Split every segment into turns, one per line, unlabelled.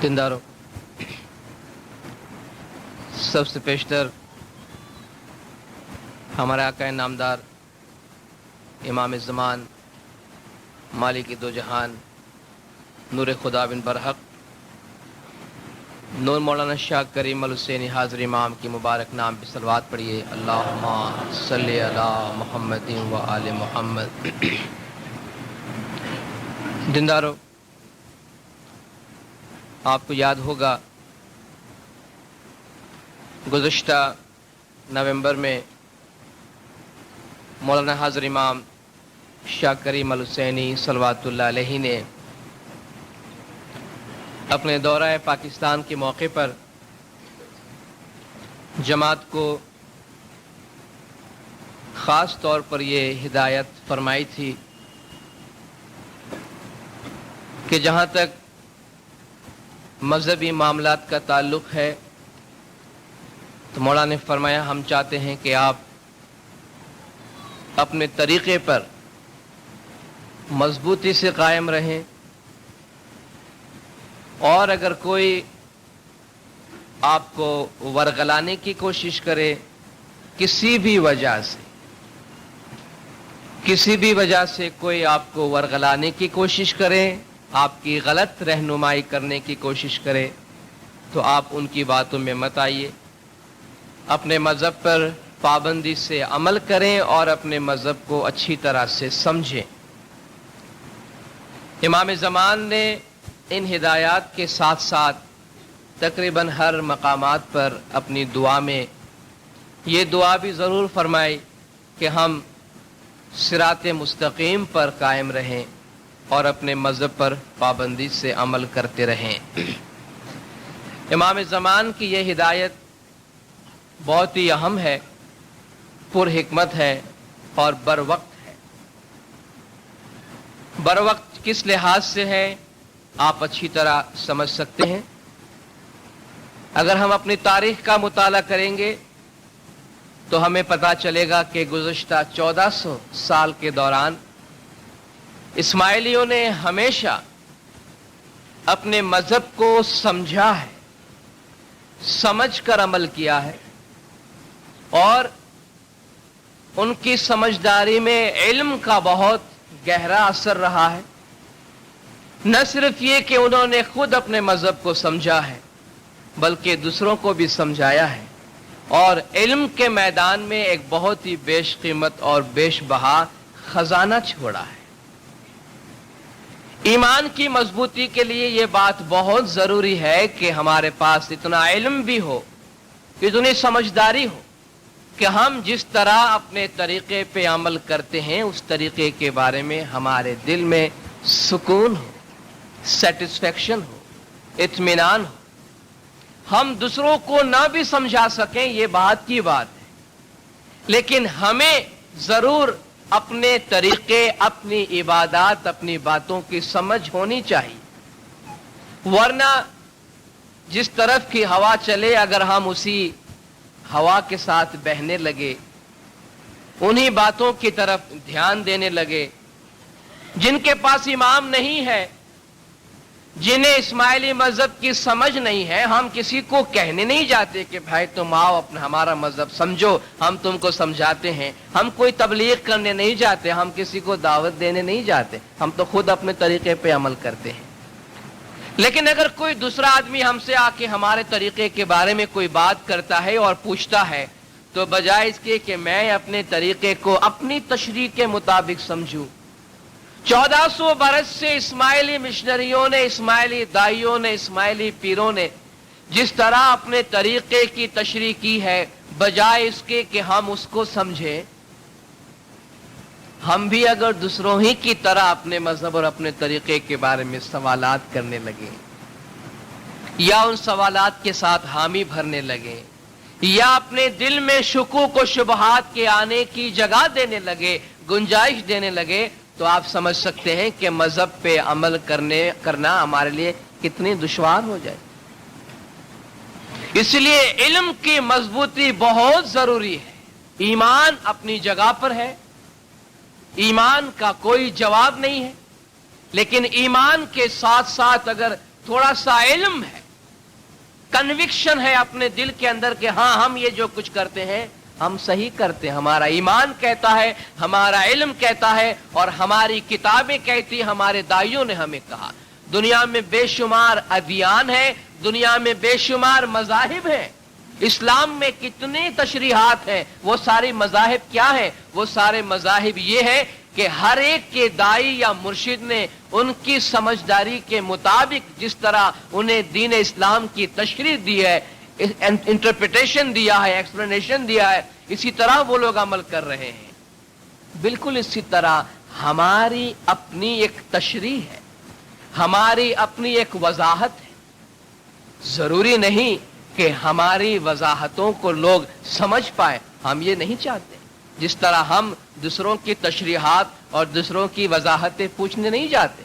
دینداروں، سب سے پیشتر ہمارے آقا نامدار امام زمان مالک دو جہان نور خدا بن برحق نور مولانا شاہ کریم الحسینی حاضر امام کی مبارک نام پہ صلوات پڑھیے۔ اللہم صلی علی محمد و آل محمد۔ دینداروں، آپ کو یاد ہوگا گزشتہ نومبر میں مولانا حاضر امام شاہ کریم الحسینی صلوات اللہ علیہ نے اپنے دورہ پاکستان کے موقع پر جماعت کو خاص طور پر یہ ہدایت فرمائی تھی کہ جہاں تک مذہبی معاملات کا تعلق ہے تو مولانا نے فرمایا ہم چاہتے ہیں کہ آپ اپنے طریقے پر مضبوطی سے قائم رہیں، اور اگر کوئی آپ کو ورغلانے کی کوشش کرے کسی بھی وجہ سے کوئی آپ کو ورغلانے کی کوشش کرے، آپ کی غلط رہنمائی کرنے کی کوشش کرے، تو آپ ان کی باتوں میں مت آئیے، اپنے مذہب پر پابندی سے عمل کریں اور اپنے مذہب کو اچھی طرح سے سمجھیں۔ امام زمان نے ان ہدایات کے ساتھ ساتھ تقریباً ہر مقامات پر اپنی دعا میں یہ دعا بھی ضرور فرمائی کہ ہم صراط مستقیم پر قائم رہیں اور اپنے مذہب پر پابندی سے عمل کرتے رہیں۔ امام زمان کی یہ ہدایت بہت ہی اہم ہے، پر حکمت ہے اور بروقت ہے۔ بروقت کس لحاظ سے ہے آپ اچھی طرح سمجھ سکتے ہیں۔ اگر ہم اپنی تاریخ کا مطالعہ کریں گے تو ہمیں پتہ چلے گا کہ گزشتہ 1400 سال کے دوران اسماعیلیوں نے ہمیشہ اپنے مذہب کو سمجھا ہے، سمجھ کر عمل کیا ہے، اور ان کی سمجھداری میں علم کا بہت گہرا اثر رہا ہے۔ نہ صرف یہ کہ انہوں نے خود اپنے مذہب کو سمجھا ہے بلکہ دوسروں کو بھی سمجھایا ہے، اور علم کے میدان میں ایک بہت ہی بیش قیمت اور بیش بہا خزانہ چھوڑا ہے۔ ایمان کی مضبوطی کے لیے یہ بات بہت ضروری ہے کہ ہمارے پاس اتنا علم بھی ہو، اتنی سمجھداری ہو کہ ہم جس طرح اپنے طریقے پہ عمل کرتے ہیں اس طریقے کے بارے میں ہمارے دل میں سکون ہو، سیٹسفیکشن ہو، اطمینان ہو۔ ہم دوسروں کو نہ بھی سمجھا سکیں یہ بات کی بات ہے، لیکن ہمیں ضرور اپنے طریقے، اپنی عبادات، اپنی باتوں کی سمجھ ہونی چاہیے، ورنہ جس طرف کی ہوا چلے اگر ہم اسی ہوا کے ساتھ بہنے لگے، انہی باتوں کی طرف دھیان دینے لگے، جن کے پاس امام نہیں ہے، جنہیں اسماعیلی مذہب کی سمجھ نہیں ہے، ہم کسی کو کہنے نہیں جاتے کہ بھائی تم آؤ اپنا ہمارا مذہب سمجھو، ہم تم کو سمجھاتے ہیں۔ ہم کوئی تبلیغ کرنے نہیں جاتے، ہم کسی کو دعوت دینے نہیں جاتے، ہم تو خود اپنے طریقے پہ عمل کرتے ہیں۔ لیکن اگر کوئی دوسرا آدمی ہم سے آ کے ہمارے طریقے کے بارے میں کوئی بات کرتا ہے اور پوچھتا ہے، تو بجائے اس کے کہ میں اپنے طریقے کو اپنی تشریح کے مطابق سمجھوں، 1400 برس سے اسماعیلی مشنریوں نے، اسماعیلی دائیوں نے، اسماعیلی پیروں نے جس طرح اپنے طریقے کی تشریح کی ہے، بجائے اس کے کہ ہم اس کو سمجھیں، ہم بھی اگر دوسروں ہی کی طرح اپنے مذہب اور اپنے طریقے کے بارے میں سوالات کرنے لگیں، یا ان سوالات کے ساتھ حامی بھرنے لگیں، یا اپنے دل میں شکوک و شبہات کے آنے کی جگہ دینے لگے، گنجائش دینے لگے، تو آپ سمجھ سکتے ہیں کہ مذہب پہ عمل کرنا ہمارے لیے کتنی دشوار ہو جائے۔ اس لیے علم کی مضبوطی بہت ضروری ہے۔ ایمان اپنی جگہ پر ہے، ایمان کا کوئی جواب نہیں ہے، لیکن ایمان کے ساتھ ساتھ اگر تھوڑا سا علم ہے، کنوکشن ہے اپنے دل کے اندر کہ ہاں ہم یہ جو کچھ کرتے ہیں ہم صحیح کرتے ہیں، ہمارا ایمان کہتا ہے، ہمارا علم کہتا ہے، اور ہماری کتابیں کہتی ہیں، ہمارے دائیوں نے ہمیں کہا۔ دنیا میں بے شمار ادیان ہیں، دنیا میں بے شمار مذاہب ہیں، اسلام میں کتنی تشریحات ہیں، وہ سارے مذاہب کیا ہیں؟ وہ سارے مذاہب یہ ہے کہ ہر ایک کے دائی یا مرشد نے ان کی سمجھداری کے مطابق جس طرح انہیں دین اسلام کی تشریح دی ہے، انٹرپریٹیشن دیا ہے، ایکسپلینیشن دیا ہے، اسی طرح وہ لوگ عمل کر رہے ہیں۔ بالکل اسی طرح ہماری اپنی ایک تشریح ہے، ہماری اپنی ایک وضاحت ہے۔ ضروری نہیں کہ ہماری وضاحتوں کو لوگ سمجھ پائے، ہم یہ نہیں چاہتے۔ جس طرح ہم دوسروں کی تشریحات اور دوسروں کی وضاحتیں پوچھنے نہیں جاتے،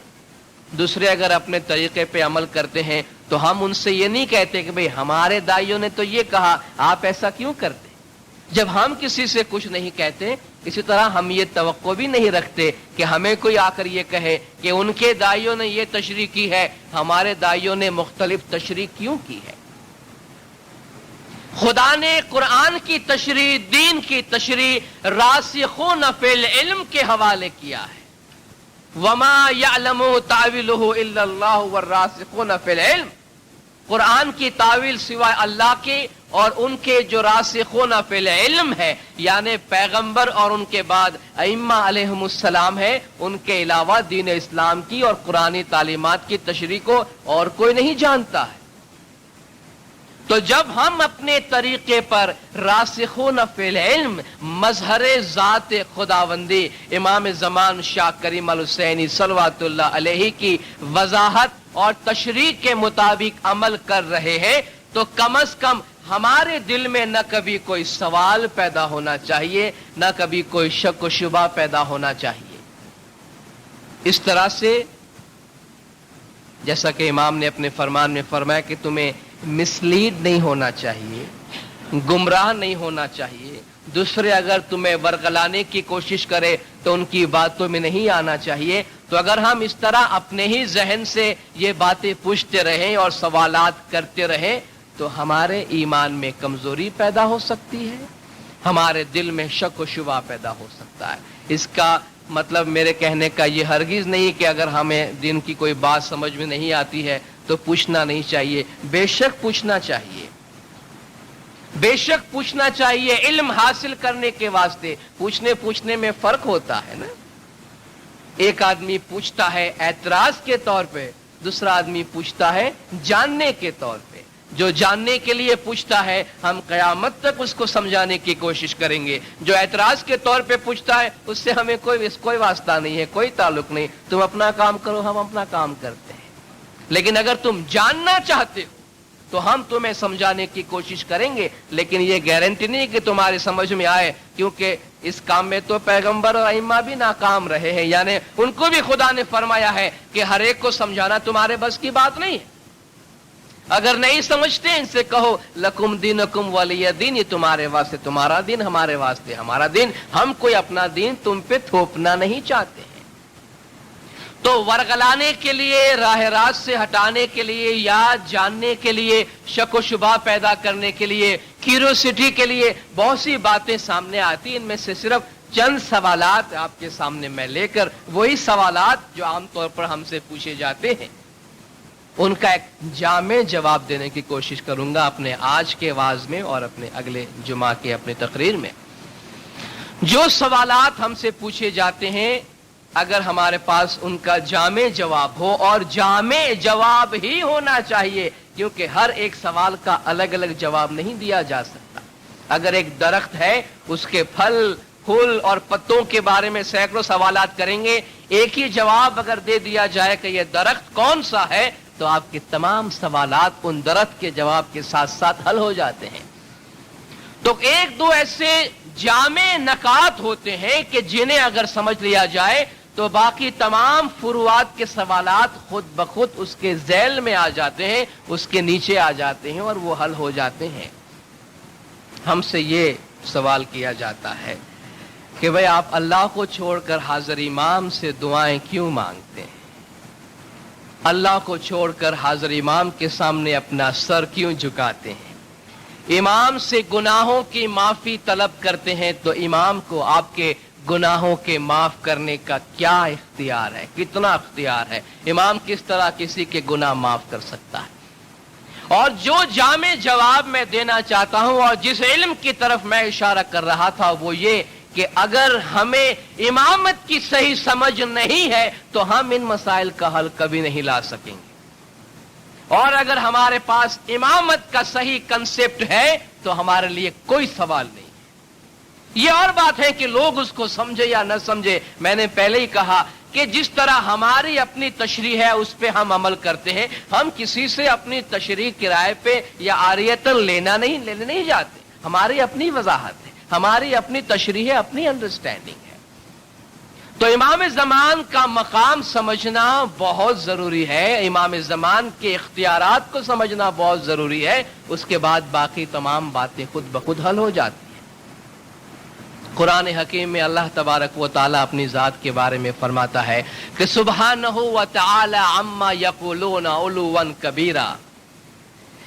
دوسرے اگر اپنے طریقے پہ عمل کرتے ہیں تو ہم ان سے یہ نہیں کہتے کہ بھئی ہمارے دائیوں نے تو یہ کہا، آپ ایسا کیوں کرتے؟ جب ہم کسی سے کچھ نہیں کہتے، اسی طرح ہم یہ توقع بھی نہیں رکھتے کہ ہمیں کوئی آ کر یہ کہے کہ ان کے دائیوں نے یہ تشریح کی ہے، ہمارے دائیوں نے مختلف تشریح کیوں کی ہے۔ خدا نے قرآن کی تشریح، دین کی تشریح راسخون فی العلم کے حوالے کیا ہے۔ وما یعلم تاویلہ الا اللہ والراسخون فی العلم، قرآن کی تعویل سوائے اللہ کے اور ان کے جو راسخون فی العلم ہے، یعنی پیغمبر اور ان کے بعد ائمہ علیہم السلام ہے، ان کے علاوہ دین اسلام کی اور قرآنی تعلیمات کی تشریح کو اور کوئی نہیں جانتا ہے۔ تو جب ہم اپنے طریقے پر راسخون فی العلم، مظہر ذات خداوندی امام زمان شاہ کریم الحسینی صلوات اللہ علیہ کی وضاحت اور تشریح کے مطابق عمل کر رہے ہیں، تو کم از کم ہمارے دل میں نہ کبھی کوئی سوال پیدا ہونا چاہیے، نہ کبھی کوئی شک و شبہ پیدا ہونا چاہیے۔ اس طرح سے جیسا کہ امام نے اپنے فرمان میں فرمایا کہ تمہیں مسلیڈ نہیں ہونا چاہیے، گمراہ نہیں ہونا چاہیے، دوسرے اگر تمہیں ورگلانے کی کوشش کرے تو ان کی باتوں میں نہیں آنا چاہیے۔ تو اگر ہم اس طرح اپنے ہی ذہن سے یہ باتیں پوچھتے رہیں اور سوالات کرتے رہیں تو ہمارے ایمان میں کمزوری پیدا ہو سکتی ہے، ہمارے دل میں شک و شبہ پیدا ہو سکتا ہے۔ اس کا مطلب میرے کہنے کا یہ ہرگز نہیں کہ اگر ہمیں دین کی کوئی بات سمجھ میں نہیں آتی ہے تو پوچھنا نہیں چاہیے، بے شک پوچھنا چاہیے، بے شک پوچھنا چاہیے۔ علم حاصل کرنے کے واسطے پوچھنے میں فرق ہوتا ہے نا۔ ایک آدمی پوچھتا ہے اعتراض کے طور پہ، دوسرا آدمی پوچھتا ہے جاننے کے طور پہ۔ جو جاننے کے لیے پوچھتا ہے ہم قیامت تک اس کو سمجھانے کی کوشش کریں گے، جو اعتراض کے طور پہ پوچھتا ہے اس سے ہمیں کوئی واسطہ نہیں ہے، کوئی تعلق نہیں، تم اپنا کام کرو ہم اپنا کام کرتے ہیں۔ لیکن اگر تم جاننا چاہتے ہو تو ہم تمہیں سمجھانے کی کوشش کریں گے، لیکن یہ گارنٹی نہیں کہ تمہاری سمجھ میں آئے، کیونکہ اس کام میں تو پیغمبر اور ائمہ بھی ناکام رہے ہیں، یعنی ان کو بھی خدا نے فرمایا ہے کہ ہر ایک کو سمجھانا تمہارے بس کی بات نہیں ہے۔ اگر نہیں سمجھتے ان سے کہو لکم دینکم ولی دین، یہ تمہارے واسطے تمہارا دین، ہمارے واسطے ہمارا دین، ہم کوئی اپنا دین تم پہ تھوپنا نہیں چاہتے ہیں۔ تو ورگلانے کے لیے، راہ راست سے ہٹانے کے لیے، یا جاننے کے لیے، شک و شبہ پیدا کرنے کے لیے، کیوریوسٹی کے لیے بہت سی باتیں سامنے آتی، ان میں سے صرف چند سوالات آپ کے سامنے میں لے کر، وہی سوالات جو عام طور پر ہم سے پوچھے جاتے ہیں، ان کا ایک جامع جواب دینے کی کوشش کروں گا اپنے آج کے واعظ میں اور اپنے اگلے جمعہ کے اپنی تقریر میں۔ جو سوالات ہم سے پوچھے جاتے ہیں، اگر ہمارے پاس ان کا جامع جواب ہو، اور جامع جواب ہی ہونا چاہیے، کیونکہ ہر ایک سوال کا الگ الگ جواب نہیں دیا جا سکتا۔ اگر ایک درخت ہے، اس کے پھل، پھول اور پتوں کے بارے میں سینکڑوں سوالات کریں گے، ایک ہی جواب اگر دے دیا جائے کہ یہ درخت کون سا ہے، تو آپ کے تمام سوالات ان درخت کے جواب کے ساتھ ساتھ حل ہو جاتے ہیں۔ تو ایک دو ایسے جامع نکات ہوتے ہیں کہ جنہیں اگر سمجھ لیا جائے تو باقی تمام فروعات کے سوالات خود بخود اس کے ذیل میں آ جاتے ہیں، اس کے نیچے آ جاتے ہیں اور وہ حل ہو جاتے ہیں۔ ہم سے یہ سوال کیا جاتا ہے کہ بھئی آپ اللہ کو چھوڑ کر حاضر امام سے دعائیں کیوں مانگتے ہیں؟ اللہ کو چھوڑ کر حاضر امام کے سامنے اپنا سر کیوں جھکاتے ہیں؟ امام سے گناہوں کی معافی طلب کرتے ہیں تو امام کو آپ کے گناہوں کے معاف کرنے کا کیا اختیار ہے؟ کتنا اختیار ہے؟ امام کس طرح کسی کے گناہ معاف کر سکتا ہے؟ اور جو جامع جواب میں دینا چاہتا ہوں اور جس علم کی طرف میں اشارہ کر رہا تھا وہ یہ کہ اگر ہمیں امامت کی صحیح سمجھ نہیں ہے تو ہم ان مسائل کا حل کبھی نہیں لا سکیں گے، اور اگر ہمارے پاس امامت کا صحیح کنسپٹ ہے تو ہمارے لیے کوئی سوال نہیں ہے۔ یہ اور بات ہے کہ لوگ اس کو سمجھے یا نہ سمجھے، میں نے پہلے ہی کہا کہ جس طرح ہماری اپنی تشریح ہے اس پہ ہم عمل کرتے ہیں، ہم کسی سے اپنی تشریح کرائے پہ یا عاریتاً لینے نہیں جاتے، ہماری اپنی وضاحت ہے، ہماری اپنی تشریح ہے، اپنی انڈرسٹینڈنگ ہے۔ تو امام زمان کا مقام سمجھنا بہت ضروری ہے، امام زمان کے اختیارات کو سمجھنا بہت ضروری ہے، اس کے بعد باقی تمام باتیں خود بخود حل ہو جاتی ہیں۔ قرآن حکیم میں اللہ تبارک و تعالی اپنی ذات کے بارے میں فرماتا ہے کہ سبحانہ و تعالی عما یقولون علوا کبیرا،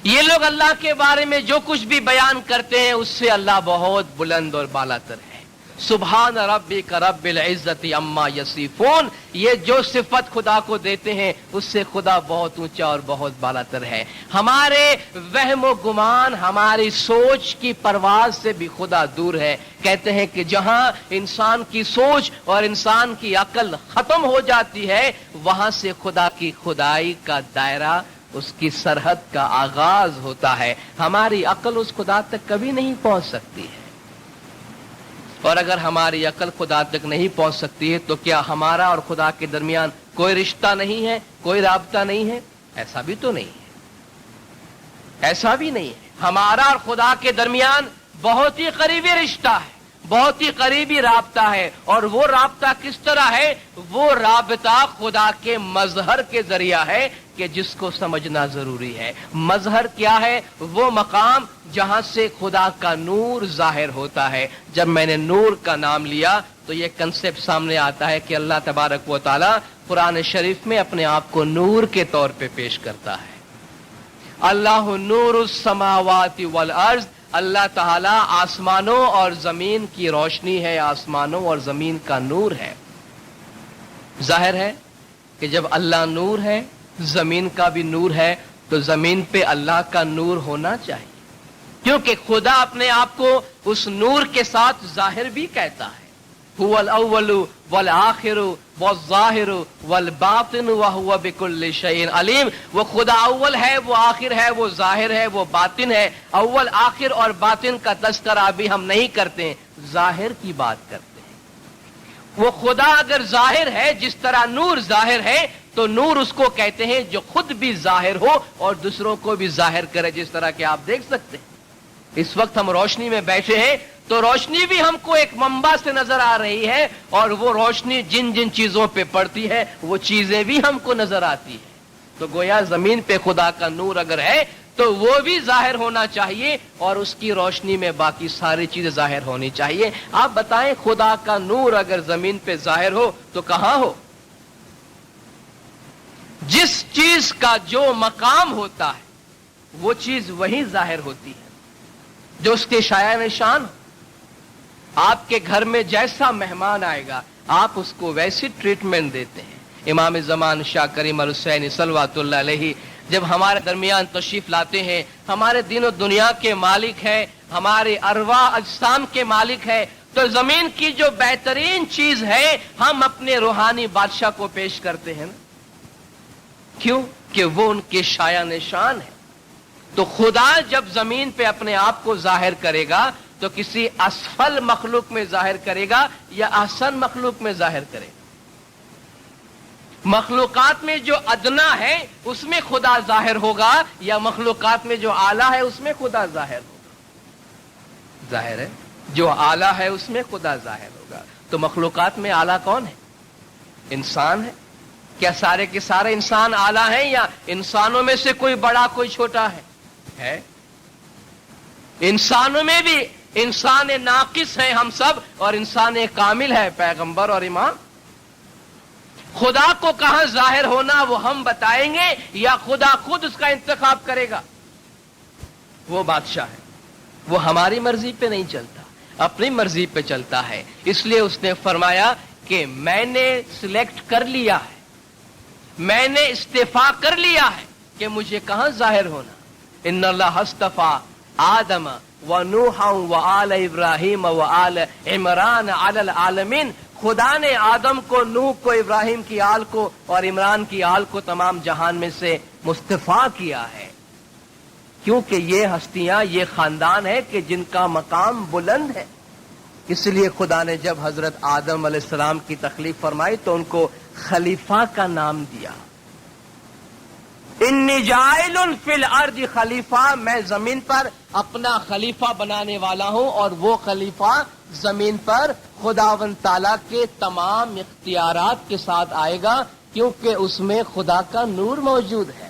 یہ لوگ اللہ کے بارے میں جو کچھ بھی بیان کرتے ہیں اس سے اللہ بہت بلند اور بالا تر ہے۔ سبحان ربک رب العزت عما یصفون، یہ جو صفت خدا کو دیتے ہیں اس سے خدا بہت اونچا اور بہت بالا تر ہے۔ ہمارے وہم و گمان، ہماری سوچ کی پرواز سے بھی خدا دور ہے۔ کہتے ہیں کہ جہاں انسان کی سوچ اور انسان کی عقل ختم ہو جاتی ہے وہاں سے خدا کی خدائی کا دائرہ، اس کی سرحد کا آغاز ہوتا ہے۔ ہماری عقل اس خدا تک کبھی نہیں پہنچ سکتی ہے، اور اگر ہماری عقل خدا تک نہیں پہنچ سکتی ہے تو کیا ہمارا اور خدا کے درمیان کوئی رشتہ نہیں ہے، کوئی رابطہ نہیں ہے؟ ایسا بھی تو نہیں ہے، ایسا بھی نہیں ہے۔ ہمارا اور خدا کے درمیان بہت ہی قریبی رشتہ ہے، بہت ہی قریبی رابطہ ہے، اور وہ رابطہ کس طرح ہے؟ وہ رابطہ خدا کے مظہر کے ذریعہ ہے کہ جس کو سمجھنا ضروری ہے۔ مظہر کیا ہے؟ وہ مقام جہاں سے خدا کا نور ظاہر ہوتا ہے۔ جب میں نے نور کا نام لیا تو یہ کنسپٹ سامنے آتا ہے کہ اللہ تبارک و تعالی قرآن شریف میں اپنے آپ کو نور کے طور پہ پیش کرتا ہے۔ اللہ نور السماوات والارض، اللہ تعالی آسمانوں اور زمین کی روشنی ہے، آسمانوں اور زمین کا نور ہے۔ ظاہر ہے کہ جب اللہ نور ہے، زمین کا بھی نور ہے، تو زمین پہ اللہ کا نور ہونا چاہیے، کیونکہ خدا اپنے آپ کو اس نور کے ساتھ ظاہر بھی کہتا ہے۔ هو الاول والآخر والظاہر والباطن وهو بكل شيء علیم، وہ خدا اول ہے، وہ آخر ہے، وہ ظاہر ہے، وہ باطن ہے۔ اول، آخر اور باطن کا تذکرہ ابھی ہم نہیں کرتے ہیں، ظاہر کی بات کرتے ہیں۔ وہ خدا اگر ظاہر ہے جس طرح نور ظاہر ہے تو نور اس کو کہتے ہیں جو خود بھی ظاہر ہو اور دوسروں کو بھی ظاہر کرے، جس طرح کہ آپ دیکھ سکتے ہیں اس وقت ہم روشنی میں بیٹھے ہیں تو روشنی بھی ہم کو ایک منبع سے نظر آ رہی ہے، اور وہ روشنی جن جن چیزوں پہ پڑتی ہے وہ چیزیں بھی ہم کو نظر آتی ہے۔ تو گویا زمین پہ خدا کا نور اگر ہے تو وہ بھی ظاہر ہونا چاہیے، اور اس کی روشنی میں باقی ساری چیزیں ظاہر ہونی چاہیے۔ آپ بتائیں خدا کا نور اگر زمین پہ ظاہر ہو تو کہاں ہو؟ جس چیز کا جو مقام ہوتا ہے وہ چیز وہی ظاہر ہوتی ہے جو اس کے شایع نشان ہو۔ آپ کے گھر میں جیسا مہمان آئے گا آپ اس کو ویسی ٹریٹمنٹ دیتے ہیں۔ امام زمان شاہ کریم الحسینی صلوات اللہ علیہ جب ہمارے درمیان تشریف لاتے ہیں، ہمارے دین و دنیا کے مالک ہے، ہمارے ارواح اجسام کے مالک ہے، تو زمین کی جو بہترین چیز ہے ہم اپنے روحانی بادشاہ کو پیش کرتے ہیں۔ کیوں؟ کہ وہ ان کے شایع نشان ہے۔ تو خدا جب زمین پہ اپنے آپ کو ظاہر کرے گا تو کسی اسفل مخلوق میں ظاہر کرے گا یا احسن مخلوق میں ظاہر کرے گا؟ مخلوقات میں جو ادنا ہے اس میں خدا ظاہر ہوگا یا مخلوقات میں جو اعلیٰ ہے اس میں خدا ظاہر ہوگا؟ ظاہر ہے جو اعلیٰ ہے اس میں خدا ظاہر ہوگا۔ تو مخلوقات میں اعلیٰ کون ہے؟ انسان ہے۔ کیا سارے کے سارے انسان اعلیٰ ہیں یا انسانوں میں سے کوئی بڑا کوئی چھوٹا ہے؟ انسانوں میں بھی انسان ناقص ہے ہم سب، اور انسان کامل ہے پیغمبر اور امام۔ خدا کو کہاں ظاہر ہونا وہ ہم بتائیں گے یا خدا خود اس کا انتخاب کرے گا؟ وہ بادشاہ ہے، وہ ہماری مرضی پہ نہیں چلتا، اپنی مرضی پہ چلتا ہے۔ اس لیے اس نے فرمایا کہ میں نے سلیکٹ کر لیا ہے، میں نے استعفا کر لیا ہے کہ مجھے کہاں ظاہر ہونا۔ ان اللہ اصطفیٰ آدم ونوحا وآل ابراہیم وآل عمران علی العالمین، خدا نے آدم کو، نوح کو، ابراہیم کی آل کو اور عمران کی آل کو تمام جہان میں سے مصطفیٰ کیا ہے، کیونکہ یہ ہستیاں، یہ خاندان ہے کہ جن کا مقام بلند ہے۔ اس لیے خدا نے جب حضرت آدم علیہ السلام کی تخلیق فرمائی تو ان کو خلیفہ کا نام دیا۔ انی جاعل فی الارض خلیفہ، میں زمین پر اپنا خلیفہ بنانے والا ہوں، اور وہ خلیفہ زمین پر خداوند تعالیٰ کے تمام اختیارات کے ساتھ آئے گا، کیونکہ اس میں خدا کا نور موجود ہے۔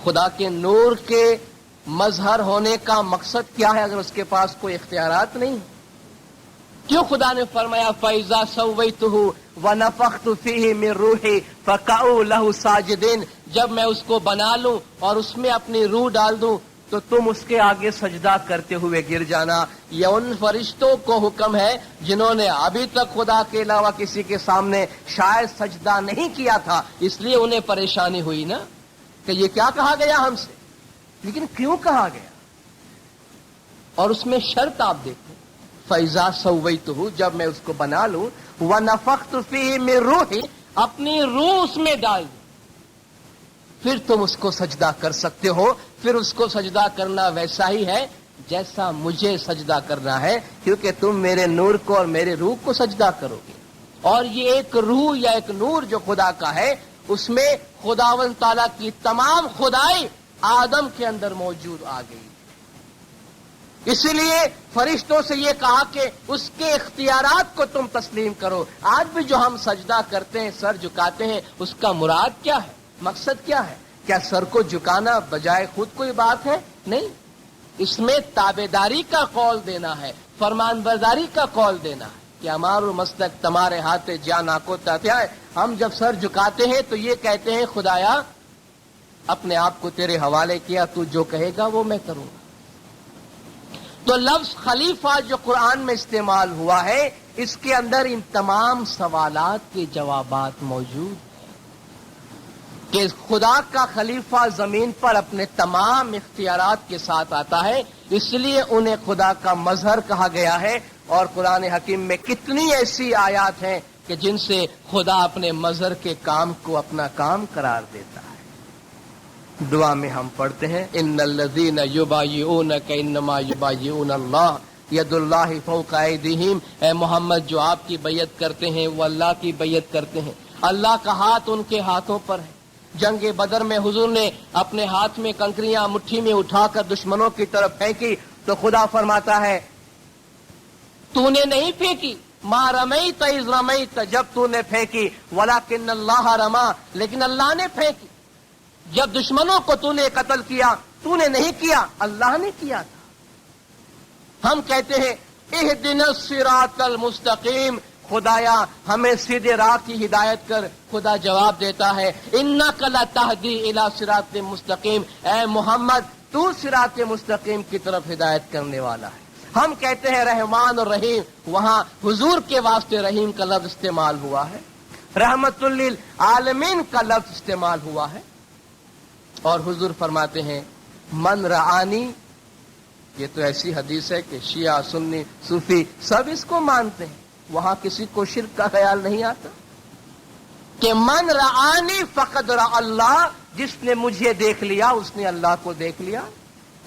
خدا کے نور کے مظہر ہونے کا مقصد کیا ہے اگر اس کے پاس کوئی اختیارات نہیں؟ کیوں خدا نے فرمایا فَإِذَا سَوَّيْتُهُ وَنَفَخْتُ فِيهِ مِن رُوحِي فَقَعُوا لَهُ سَاجِدِينَ، جب میں اس کو بنا لوں اور اس میں اپنی روح ڈال دوں تو تم اس کے آگے سجدہ کرتے ہوئے گر جانا۔ یہ ان فرشتوں کو حکم ہے جنہوں نے ابھی تک خدا کے علاوہ کسی کے سامنے شاید سجدہ نہیں کیا تھا، اس لیے انہیں پریشانی ہوئی نا کہ یہ کیا کہا گیا ہم سے، لیکن کیوں کہا گیا؟ اور اس میں شرط آپ دیکھیں، فَإِذَا سَوَّيْتُهُ، جب میں اس کو بنا لوں، وَنَفَخْتُ فِيهِ مِن رُوحِي، اپنی روح اس میں ڈال دوں، پھر تم اس کو سجدہ کر سکتے ہو۔ پھر اس کو سجدہ کرنا ویسا ہی ہے جیسا مجھے سجدہ کرنا ہے، کیونکہ تم میرے نور کو اور میرے روح کو سجدہ کرو گے۔ اور یہ ایک روح یا ایک نور جو خدا کا ہے، اس میں خداوند تعالیٰ کی تمام خدائی آدم کے اندر موجود آ گئی۔ اسی لیے فرشتوں سے یہ کہا کہ اس کے اختیارات کو تم تسلیم کرو۔ آج بھی جو ہم سجدہ کرتے ہیں، سر جھکاتے ہیں، اس کا مراد کیا ہے، مقصد کیا ہے؟ کیا سر کو جھکانا بجائے خود کوئی بات ہے؟ نہیں، اس میں تابعداری کا قول دینا ہے، فرمان برداری کا قول دینا ہے کہ ہمارو مستق تمہارے ہاتھ جانا کو تاتیا ہے۔ ہم جب سر جھکاتے ہیں تو یہ کہتے ہیں خدایا اپنے آپ کو تیرے حوالے کیا، تو جو کہے گا وہ میں کروں گا۔ تو لفظ خلیفہ جو قرآن میں استعمال ہوا ہے، اس کے اندر ان تمام سوالات کے جوابات موجود ہیں کہ خدا کا خلیفہ زمین پر اپنے تمام اختیارات کے ساتھ آتا ہے، اس لیے انہیں خدا کا مظہر کہا گیا ہے۔ اور قرآن حکیم میں کتنی ایسی آیات ہیں کہ جن سے خدا اپنے مظہر کے کام کو اپنا کام قرار دیتا ہے۔ دعا میں ہم پڑھتے ہیں ان الذین یبایعونک انما یبایعون اللہ ید اللہ فوق ایدیہم، اے محمد جو آپ کی بیعت کرتے ہیں وہ اللہ کی بیعت کرتے ہیں، اللہ کا ہاتھ ان کے ہاتھوں پر ہے۔ جنگ بدر میں حضور نے اپنے ہاتھ میں کنکریاں مٹھی میں اٹھا کر دشمنوں کی طرف پھینکی تو خدا فرماتا ہے تو نے نہیں پھینکی، ما رمیت اذ رمیت، جب تو نے پھینکی، ولکن اللہ رما، لیکن اللہ نے پھینکی۔ جب دشمنوں کو تو نے قتل کیا، تو نے نہیں کیا، اللہ نے کیا تھا۔ ہم کہتے ہیں اہدنا الصراط المستقیم، خدایا ہمیں سیدھے راہ کی ہدایت کر۔ خدا جواب دیتا ہے انک لتہدی الی صراط مستقیم، اے محمد تو صراط مستقیم کی طرف ہدایت کرنے والا ہے۔ ہم کہتے ہیں رحمان اور رحیم، وہاں حضور کے واسطے رحیم کا لفظ استعمال ہوا ہے، رحمت للعالمین کا لفظ استعمال ہوا ہے۔ اور حضور فرماتے ہیں من رعانی، یہ تو ایسی حدیث ہے کہ شیعہ، سنی، صوفی سب اس کو مانتے ہیں، وہاں کسی کو شرک کا خیال نہیں آتا کہ من رعانی فقد رع اللہ، جس نے مجھے دیکھ لیا اس نے اللہ کو دیکھ لیا۔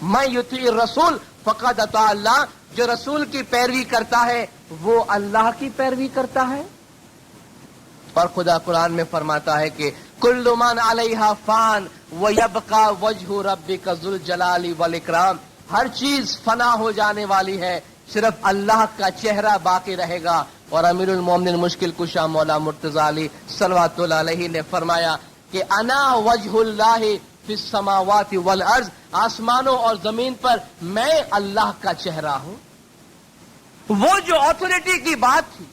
من یطیع الرسول فقد اطاع اللہ، جو رسول کی پیروی کرتا ہے وہ اللہ کی پیروی کرتا ہے۔ اور خدا قرآن میں فرماتا ہے کہ کل من علیہا فان ویبقى وجہ ربک ذو الجلال والاکرام، ہر چیز فنا ہو جانے والی ہے، صرف اللہ کا چہرہ باقی رہے گا۔ اور امیر المومنین مشکل کشا مولا مرتضی علی صلوات اللہ علیہ نے فرمایا کہ انا وجہ اللہ فی السماوات والارض، آسمانوں اور زمین پر میں اللہ کا چہرہ ہوں۔ وہ جو اتھارٹی کی بات تھی،